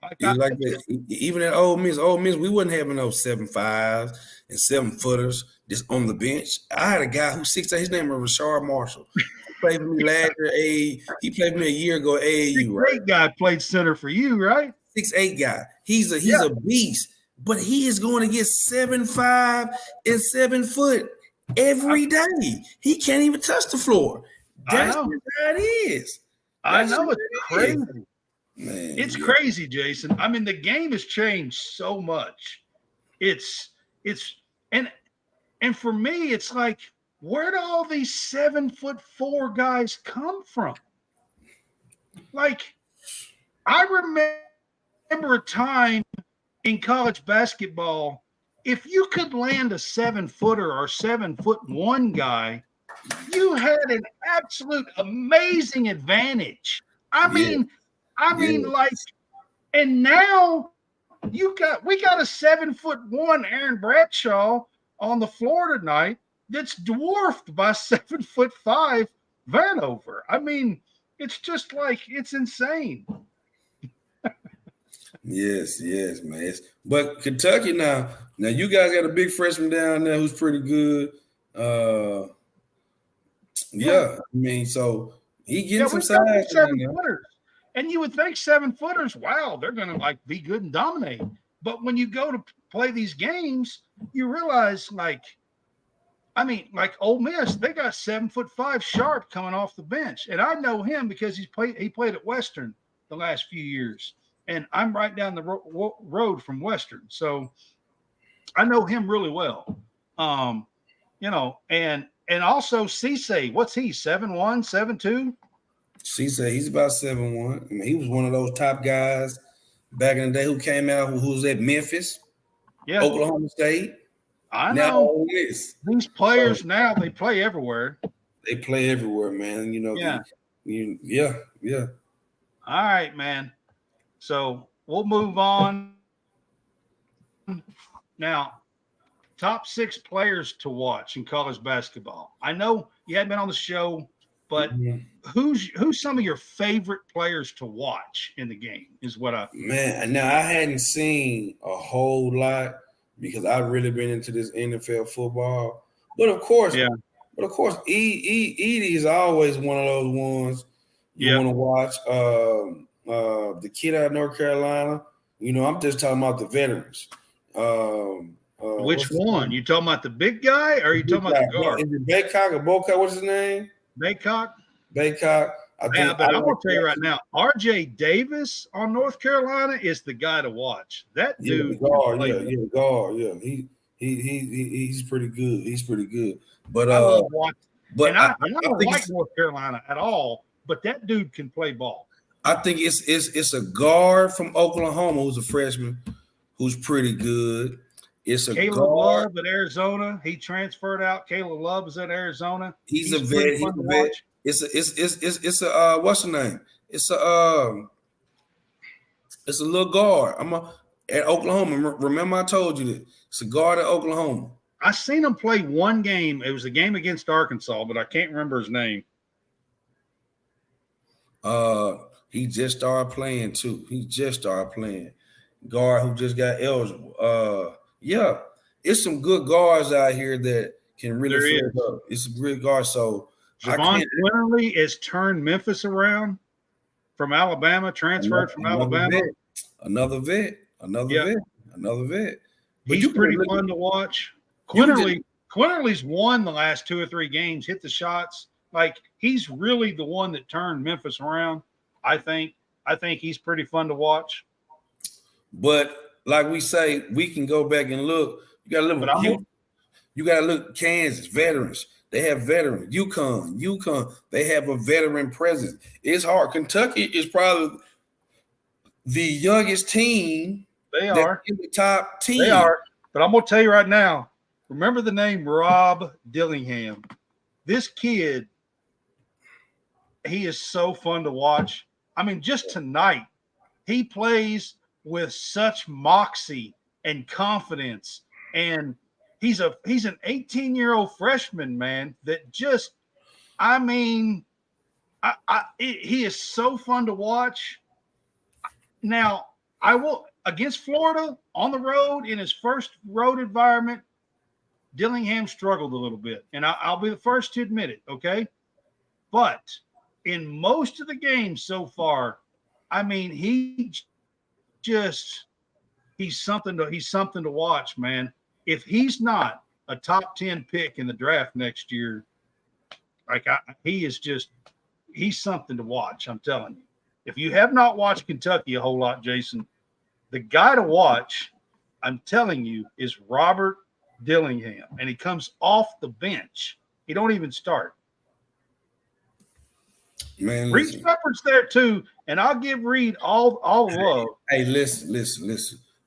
Even at Ole Miss, we wasn't having those 7'5" and 7-footers just on the bench. I had a guy who's 6'8". His name was Rashard Marshall. He played for me last year. He played for me a year ago. AAU, right? 6'8" guy played center for you, right? 6'8" guy. He's a beast, but he is going to get 7'5" and 7 foot every day. He can't even touch the floor. That's how it is. I know, it's crazy. Man, it's crazy, Jason. I mean, the game has changed so much. And for me, it's like, where do all these 7'4" guys come from? Like, I remember a time in college basketball, if you could land a 7-footer or 7'1" guy, you had an absolute amazing advantage. I mean, like, and now we got a 7'1" Aaron Bradshaw on the floor tonight that's dwarfed by 7'5" Vanover. I mean, it's just like, it's insane. Yes, man. But Kentucky now you guys got a big freshman down there who's pretty good. I mean, so he getting some size. 7-footers. And you would think 7-footers, wow, they're going to like be good and dominate. But when you go to play these games, you realize, like, I mean, like Ole Miss, they got 7'5" Sharp coming off the bench, and I know him because he played at Western the last few years, and I'm right down the road from Western, so I know him really well. You know, and also Cisse, what's he, 7'1", 7'2"? Cisse, he's about 7'1". I mean, he was one of those top guys back in the day who came out, who was at Memphis, Oklahoma State. I know. These players now, they play everywhere. They play everywhere, man. You know, yeah. All right, man. So we'll move on. Now, top 6 players to watch in college basketball. I know you hadn't been on the show, but who's some of your favorite players to watch in the game is what I – Man, now I hadn't seen a whole lot because I've really been into this NFL football. But of course, Edey is always one of those ones you want to watch. The kid out of North Carolina, you know, I'm just talking about the veterans. Which one? You talking about the big guy, or are you talking about the guard? Is it Baycock or Bocock? What's his name? Baycock. I think. But I'm gonna tell you right now, R.J. Davis on North Carolina is the guy to watch. That dude, guard. He's pretty good. But I love watching. But And I don't think like North Carolina at all, but that dude can play ball. I think it's a guard from Oklahoma who's a freshman who's pretty good. It's a Caleb guard. Love at Arizona. He transferred out. Caleb Love is at Arizona. He's a vet. pretty He's fun a to vet. watch. It's a what's the name? It's a little guard. At Oklahoma. Remember I told you that it's a guard at Oklahoma. I seen him play one game. It was a game against Arkansas, but I can't remember his name. He just started playing too. Guard who just got eligible. Yeah, it's some good guards out here that can really fill it up. It's some great guards. So Javon Quinterly has turned Memphis around from Alabama, transferred from Alabama. Another vet. He's pretty fun to watch. Quinterly's won the last 2 or 3 games, hit the shots. Like, he's really the one that turned Memphis around. I think he's pretty fun to watch. But like we say, we can go back and look. You got to look. You got to look. Kansas veterans. They have veterans. UConn. They have a veteran presence. It's hard. Kentucky is probably the youngest team. They are in the top 10. They are. But I'm gonna tell you right now. Remember the name Rob Dillingham. This kid, he is so fun to watch. I mean, just tonight, he plays with such moxie and confidence. And he's an 18-year-old freshman, man, that just, I mean, he is so fun to watch. Now, I will, against Florida on the road in his first road environment, Dillingham struggled a little bit, and I'll be the first to admit it, okay? But in most of the games so far, I mean, he's something to watch, man. If he's not a top 10 pick in the draft next year, he's something to watch, I'm telling you. If you have not watched Kentucky a whole lot, Jason, the guy to watch, I'm telling you, is Robert Dillingham, and he comes off the bench. He don't even start. Man, Reed Shepherd's there too, and I'll give Reed all love. Hey, listen.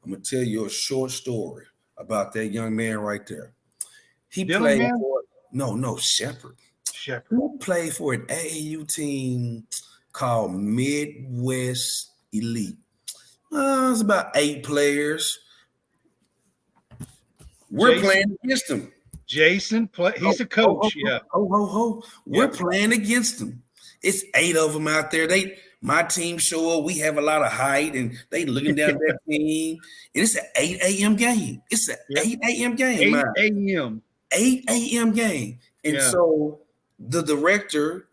I'm gonna tell you a short story about that young man right there. He Dillingham? played for Shepherd. Who played for an AAU team called Midwest Elite. It's about 8 players. We're playing against them. Jason, he's a coach. We're playing against them. It's 8 of them out there. My team show up. We have a lot of height, and they looking down at their team. And it's an 8 a.m. game. It's an 8 a.m. game. 8 a.m. 8 a.m. game. And so the director,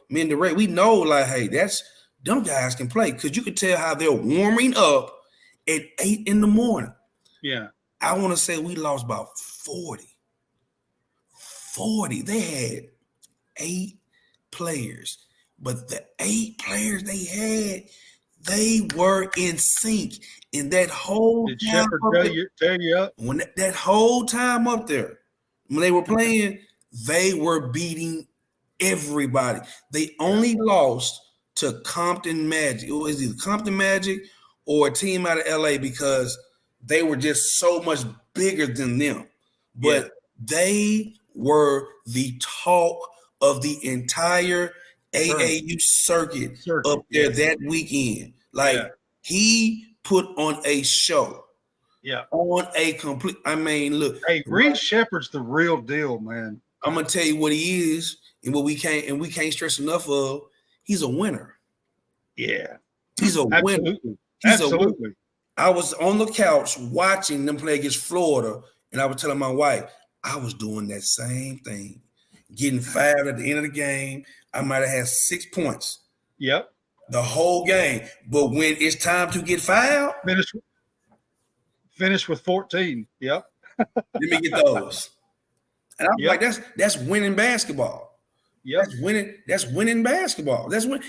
me and the Ray, we know, like, hey, them guys can play, because you can tell how they're warming up at 8 in the morning. Yeah. I want to say we lost about 40. They had 8 players, but the 8 players they had, they were in sync. And that whole Did time Shepherd tear you up? When that whole time up there, when they were playing, they were beating everybody. They only lost to Compton Magic. It was either Compton Magic or a team out of LA, because they were just so much bigger than them. But they were the talk of the entire AAU circuit up there that weekend. Like, he put on a show. Yeah. On a complete, I mean, look. Hey, Reed Shepherd's the real deal, man. I'm gonna tell you what he is, and what we can't stress enough of. He's a winner. Yeah. He's a winner. Absolutely. I was on the couch watching them play against Florida, and I was telling my wife, I was doing that same thing, getting 5 at the end of the game. I might have had 6 points. Yep. The whole game. But when it's time to get fouled, finish with 14. Yep. Let me get those. And I'm like, that's winning basketball. Yep. That's winning basketball. That's when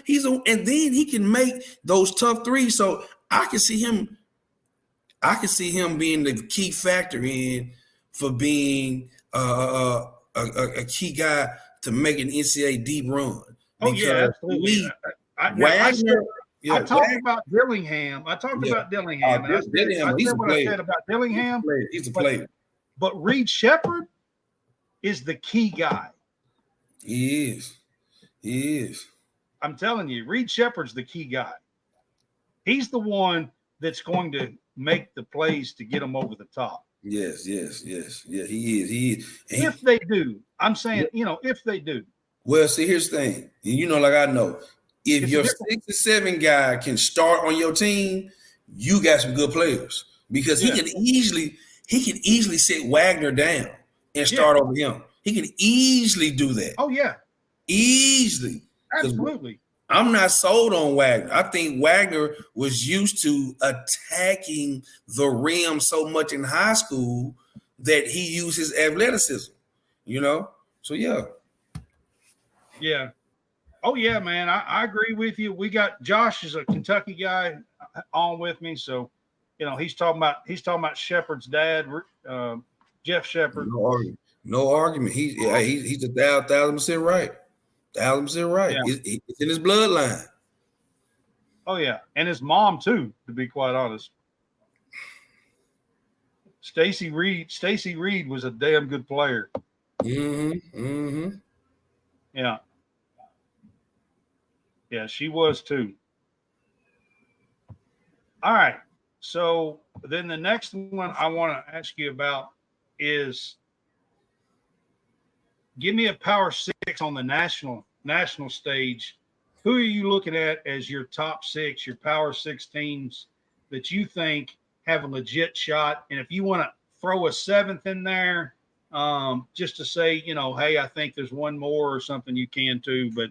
and then he can make those tough threes. So I can see him being the key factor for being a a key guy to make an NCAA deep run. Oh yeah, absolutely. Wagner. I talked about Dillingham. I said what I said about Dillingham. He's a player. But Reed Shepherd is the key guy. He is. I'm telling you, Reed Shepherd's the key guy. He's the one that's going to make the plays to get them over the top. Yes. Yeah, he is. If they do. I'm saying, if they do. Well, see, here's the thing. Like I know, if your 6 or 7 guy can start on your team, you got some good players. Because he can easily sit Wagner down and start over him. He can easily do that. Oh, yeah. Easily. Absolutely. I'm not sold on Wagner. I think Wagner was used to attacking the rim so much in high school that he used his athleticism, So, yeah. Yeah. Oh, yeah, man. I agree with you. We got Josh is a Kentucky guy on with me. So, he's talking about Shepard's dad, Jeff Shepard. No argument. He's 1,000% right. 1,000% right. Yeah. It's in his bloodline. Oh yeah, and his mom too. To be quite honest, Stacy Reed was a damn good player. Mm-hmm. Yeah. Yeah, she was too. All right. So then the next one I want to ask you about is give me a power 6 on the national stage. Who are you looking at as your top 6, your power 6 teams that you think have a legit shot? And if you want to throw a 7th in there, just to say, hey, I think there's one more or something, you can too. But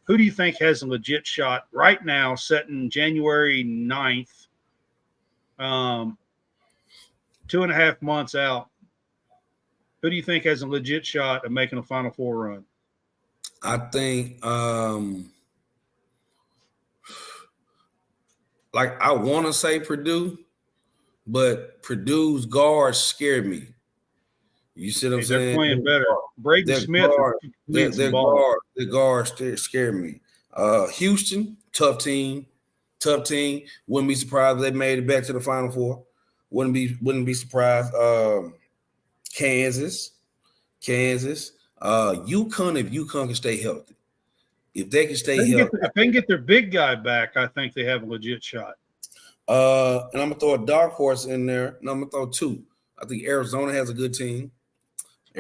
who do you think has a legit shot right now, setting January 9th, 2.5 months out? Who do you think has a legit shot of making a Final Four run? I think, I want to say Purdue, but Purdue's guards scare me. You see what I'm saying? They're playing better. Braden Smith. Their guards scare me. Houston, tough team. Wouldn't be surprised if they made it back to the Final Four. Wouldn't be surprised. Kansas. UConn, if UConn can stay healthy. If they can stay healthy. If they can get their big guy back, I think they have a legit shot. And I'm going to throw a dark horse in there, and I'm going to throw 2. I think Arizona has a good team.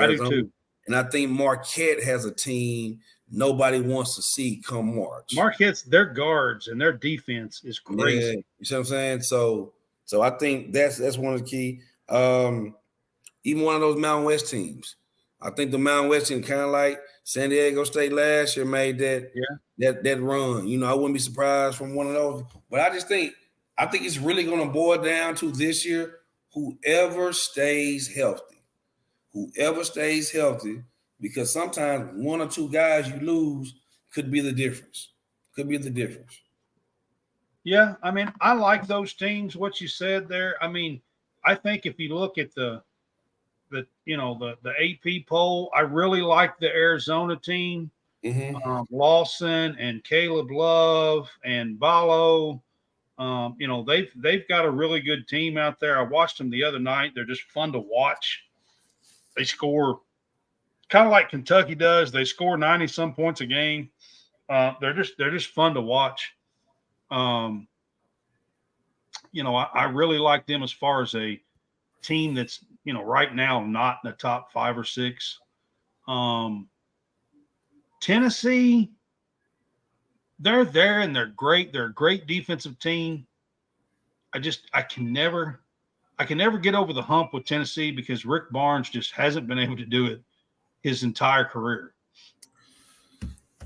I do too. And I think Marquette has a team nobody wants to see come March. Marquette's, their guards and their defense is crazy. Yeah, you see what I'm saying? So I think that's one of the key. Even one of those Mountain West teams. I think the Mountain West team, kind of like San Diego State last year, made that run. I wouldn't be surprised from one of those. But I think it's really going to boil down to this year, whoever stays healthy. Because sometimes one or 2 guys you lose could be the difference. Yeah, I mean, I like those teams, what you said there. I mean, I think if you look at the AP poll, I really like the Arizona team. Mm-hmm. Lawson and Caleb Love and Ballo. They've got a really good team out there. I watched them the other night. They're just fun to watch. They score kind of like Kentucky does. They score 90-some points a game. They're just fun to watch. I really like them as far as a team that's right now not in the top 5 or 6. Tennessee, they're there and they're great. They're a great defensive team. I can never get over the hump with Tennessee because Rick Barnes just hasn't been able to do it his entire career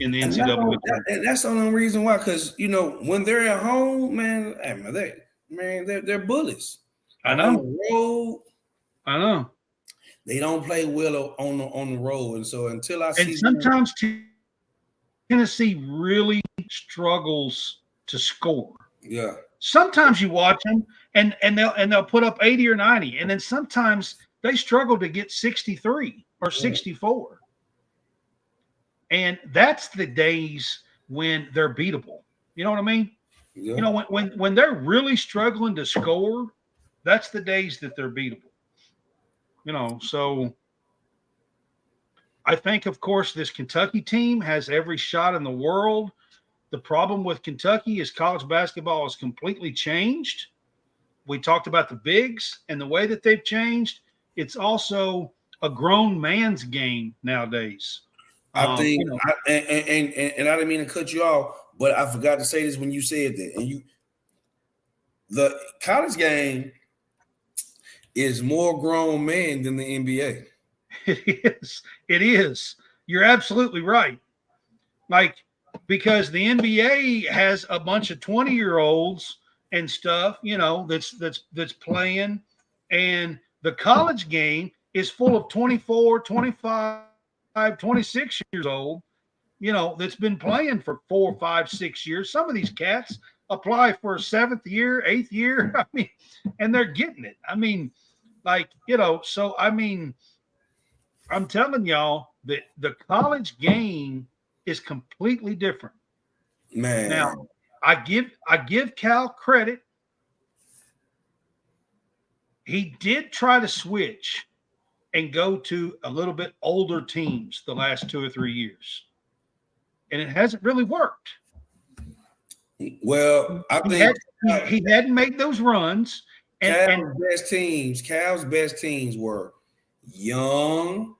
in the NCAA. And that's the only reason why, because when they're at home, man, they're bullies. I know. On the road, I know. They don't play well on the road, and so until I see. And sometimes Tennessee really struggles to score. Yeah. Sometimes you watch them and they'll put up 80 or 90, and then sometimes they struggle to get 63. or 64. And that's the days when they're beatable. You know what I mean? Yeah. You know, when they're really struggling to score, that's the days that they're beatable. You know, so I think, of course, this Kentucky team has every shot in the world. The problem with Kentucky is college basketball has completely changed. We talked about the bigs and the way that they've changed. It's also a grown man's game nowadays. I think, You know, and I didn't mean to cut you off, but I forgot to say this when you said that. And the college game is more grown men than the NBA. it is. It is. You're absolutely right. Like, because the NBA has a bunch of 20-year-olds and stuff, you know, that's playing, and the college game is full of 24, 25, 26 years old, you know, that's been playing for 4, 5, 6 years. Some of these cats apply for a 7th year, 8th year. I mean, and they're getting it. I mean, like, you know, so I mean, I'm telling y'all that the college game is completely different. Man. Now, I give Cal credit. He did try to switch and go to a little bit older teams the last 2 or 3 years, and it hasn't really worked. Well, I think he hadn't made those runs. Cal's best teams were young,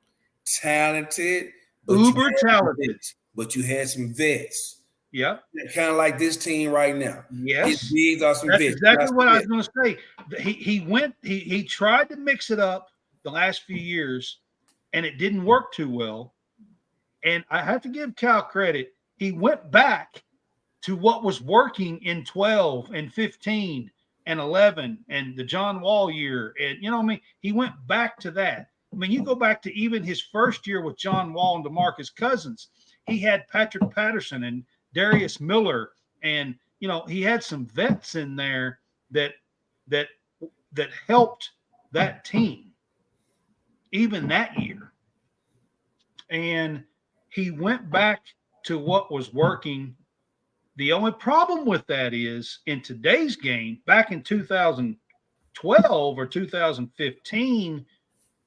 talented, uber talented, but you had some vets. Yeah, kind of like this team right now. Yes, these are some that's vets. exactly what I was going to say. He tried to mix it up the last few years, and it didn't work too well. And I have to give Cal credit. He went back to what was working in 12 and 15 and 11 and the John Wall year. And, you know what I mean? He went back to that. I mean, you go back to even his first year with John Wall and DeMarcus Cousins. He had Patrick Patterson and Darius Miller, and, you know, he had some vets in there that helped that team even that year. And he went back to what was working. The only problem with that is in today's game, back in 2012 or 2015,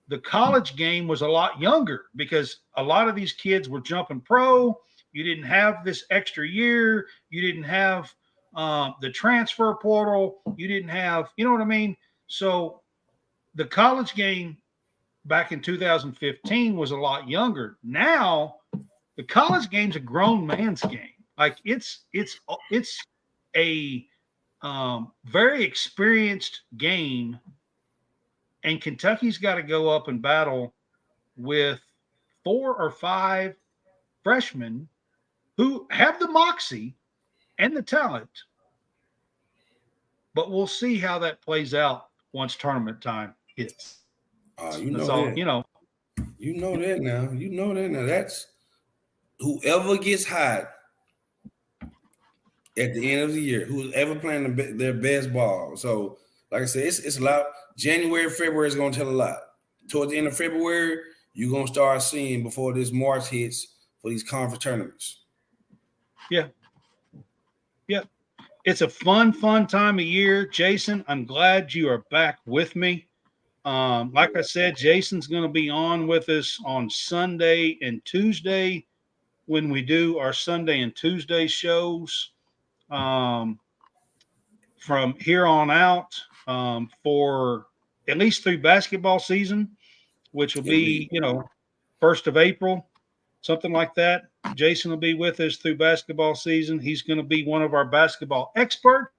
the college game was a lot younger because a lot of these kids were jumping pro. You didn't have this extra year. You didn't have the transfer portal. You didn't have, you know what I mean? So the college game back in 2015 was a lot younger. Now the college game's a grown man's game. Like it's a very experienced game, and Kentucky's got to go up and battle with 4 or 5 freshmen who have the moxie and the talent. But we'll see how that plays out once tournament time hits. You know That's all, that. you know. You know that now. You know that now. That's whoever gets hot at the end of the year, who's ever playing their best ball. So, like I said, it's a lot. January, February is going to tell a lot. Towards the end of February, you're going to start seeing before this March hits for these conference tournaments. Yeah. Yeah. It's a fun time of year. Jason, I'm glad you are back with me. Like I said, Jason's going to be on with us on Sunday and Tuesday when we do our Sunday and Tuesday shows. From here on out, for at least through basketball season, which will be, 1st of April, something like that. Jason will be with us through basketball season. He's going to be one of our basketball experts.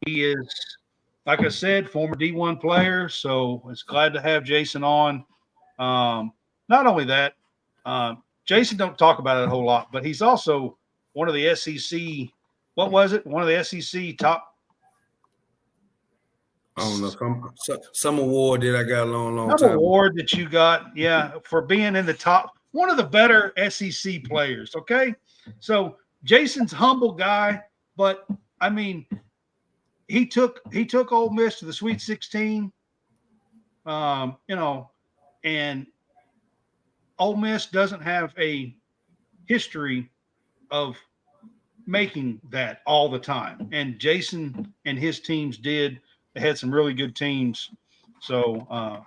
He is, like I said, former D1 player, so it's glad to have Jason on. Not only that, Jason don't talk about it a whole lot, but he's also one of the SEC. What was it? One of the SEC top. I don't know. Some award that I got a long Some time. award that you got, yeah, for being in the top. One of the better SEC players. Okay, so Jason's a humble guy, but I mean, he took Ole Miss to the Sweet 16. And Ole Miss doesn't have a history of making that all the time. And Jason and his teams did. They had some really good teams. So I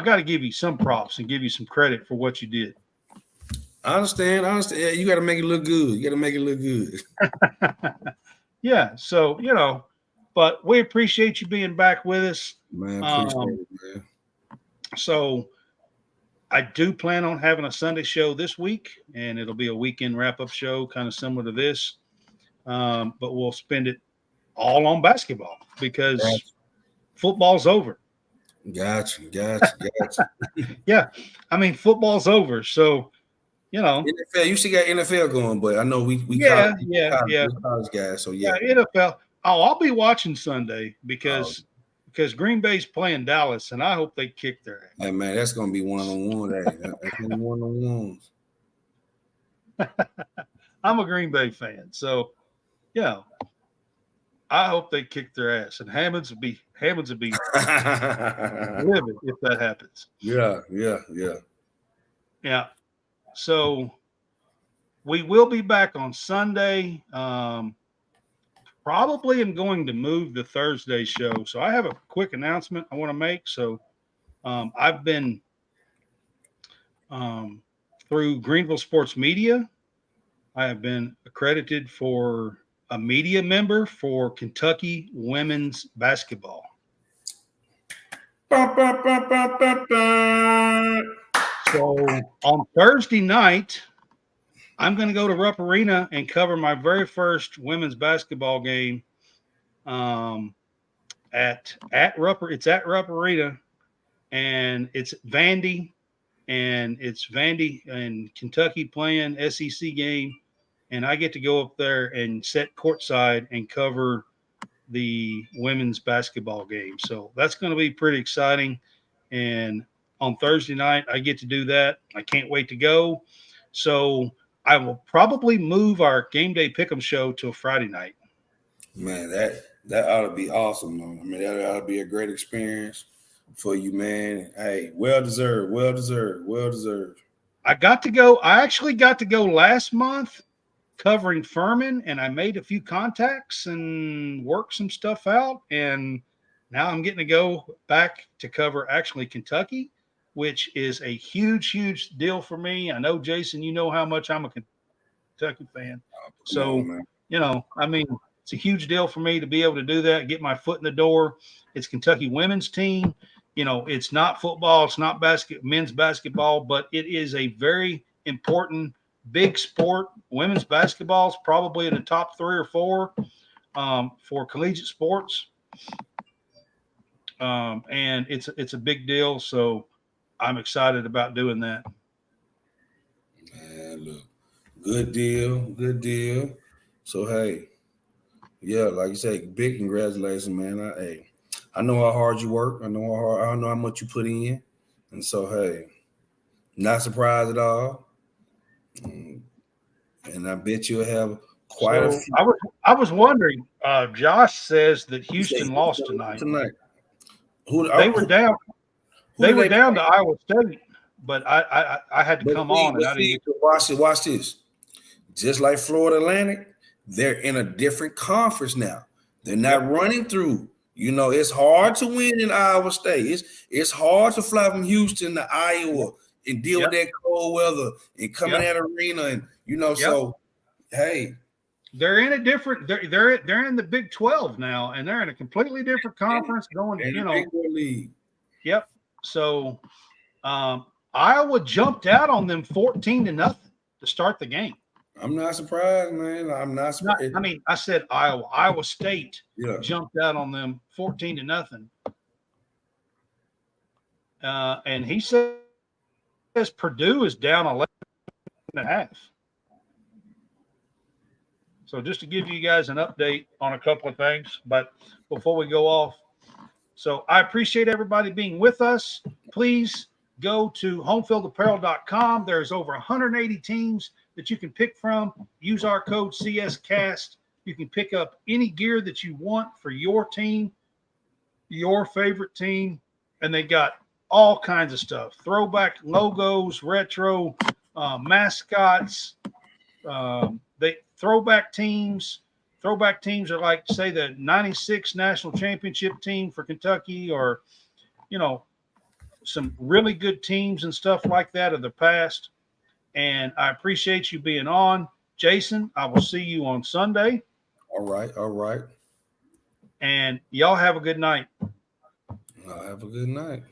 got to give you some props and give you some credit for what you did. I understand. Yeah, you got to make it look good. You got to make it look good. Yeah. So, but we appreciate you being back with us. Man, appreciate it, man. So I do plan on having a Sunday show this week, and it'll be a weekend wrap-up show, kind of similar to this. But we'll spend it all on basketball because football's over. Gotcha. Yeah. I mean, football's over. So, NFL, you still got NFL going, but I know we college guys. So yeah, NFL. Oh, I'll be watching Sunday because Green Bay's playing Dallas, and I hope they kick their ass. Hey man, that's gonna be one-on-one. That's gonna be one-on-ones. I'm a Green Bay fan, so I hope they kick their ass, and Hammonds would be livid if that happens. Yeah. So we will be back on Sunday. Probably am going to move the Thursday show. So I have a quick announcement I want to make. So I've been through Greenville Sports Media. I have been accredited for a media member for Kentucky women's basketball. So on Thursday night, I'm going to go to Rupp Arena and cover my very first women's basketball game at Rupp. It's at Rupp Arena, and it's Vandy, and Kentucky playing SEC game, and I get to go up there and sit courtside and cover the women's basketball game. So that's going to be pretty exciting. And on Thursday night, I get to do that. I can't wait to go. So I will probably move our game day pick'em show to a Friday night. Man, that ought to be awesome, though. I mean, that ought to be a great experience for you, man. Hey, well deserved. I actually got to go last month covering Furman, and I made a few contacts and worked some stuff out. And now I'm getting to go back to cover actually Kentucky, which is a huge, huge deal for me. I know, Jason, you know how much I'm a Kentucky fan. So, it's a huge deal for me to be able to do that, get my foot in the door. It's Kentucky women's team. It's not football, it's not men's basketball, but it is a very important, big sport. Women's basketball is probably in the top 3 or 4 for collegiate sports. And it's a big deal. So I'm excited about doing that. Man, look, good deal. So, hey, yeah, like you say, big congratulations, man. I know how hard you work. I know how much you put in. And so, hey, not surprised at all. And I bet you'll have quite a few. I was wondering, Josh says that Houston lost tonight. They were down. They were down to Iowa State, but I had to come on. And I didn't. Watch this. Just like Florida Atlantic, they're in a different conference now. They're not running through. It's hard to win in Iowa State. It's hard to fly from Houston to Iowa and deal with that cold weather and come in that arena and So hey, they're in a different. They're in the Big 12 now, and they're in a completely different conference. League. Yep. So Iowa jumped out on them 14-0 to start the game. I'm not surprised, man. I'm not surprised. I said Iowa. Iowa State jumped out on them 14-0. And he says Purdue is down 11.5. So just to give you guys an update on a couple of things, but before we go off, so I appreciate everybody being with us. Please go to homefieldapparel.com. There's over 180 teams that you can pick from. Use our code CSCast. You can pick up any gear that you want for your team, your favorite team. And they got all kinds of stuff, throwback logos, retro mascots, they throwback teams. Throwback teams are like, say, the 96 national championship team for Kentucky, or, some really good teams and stuff like that of the past. And I appreciate you being on. Jason, I will see you on Sunday. All right. All right. And y'all have a good night. Have a good night.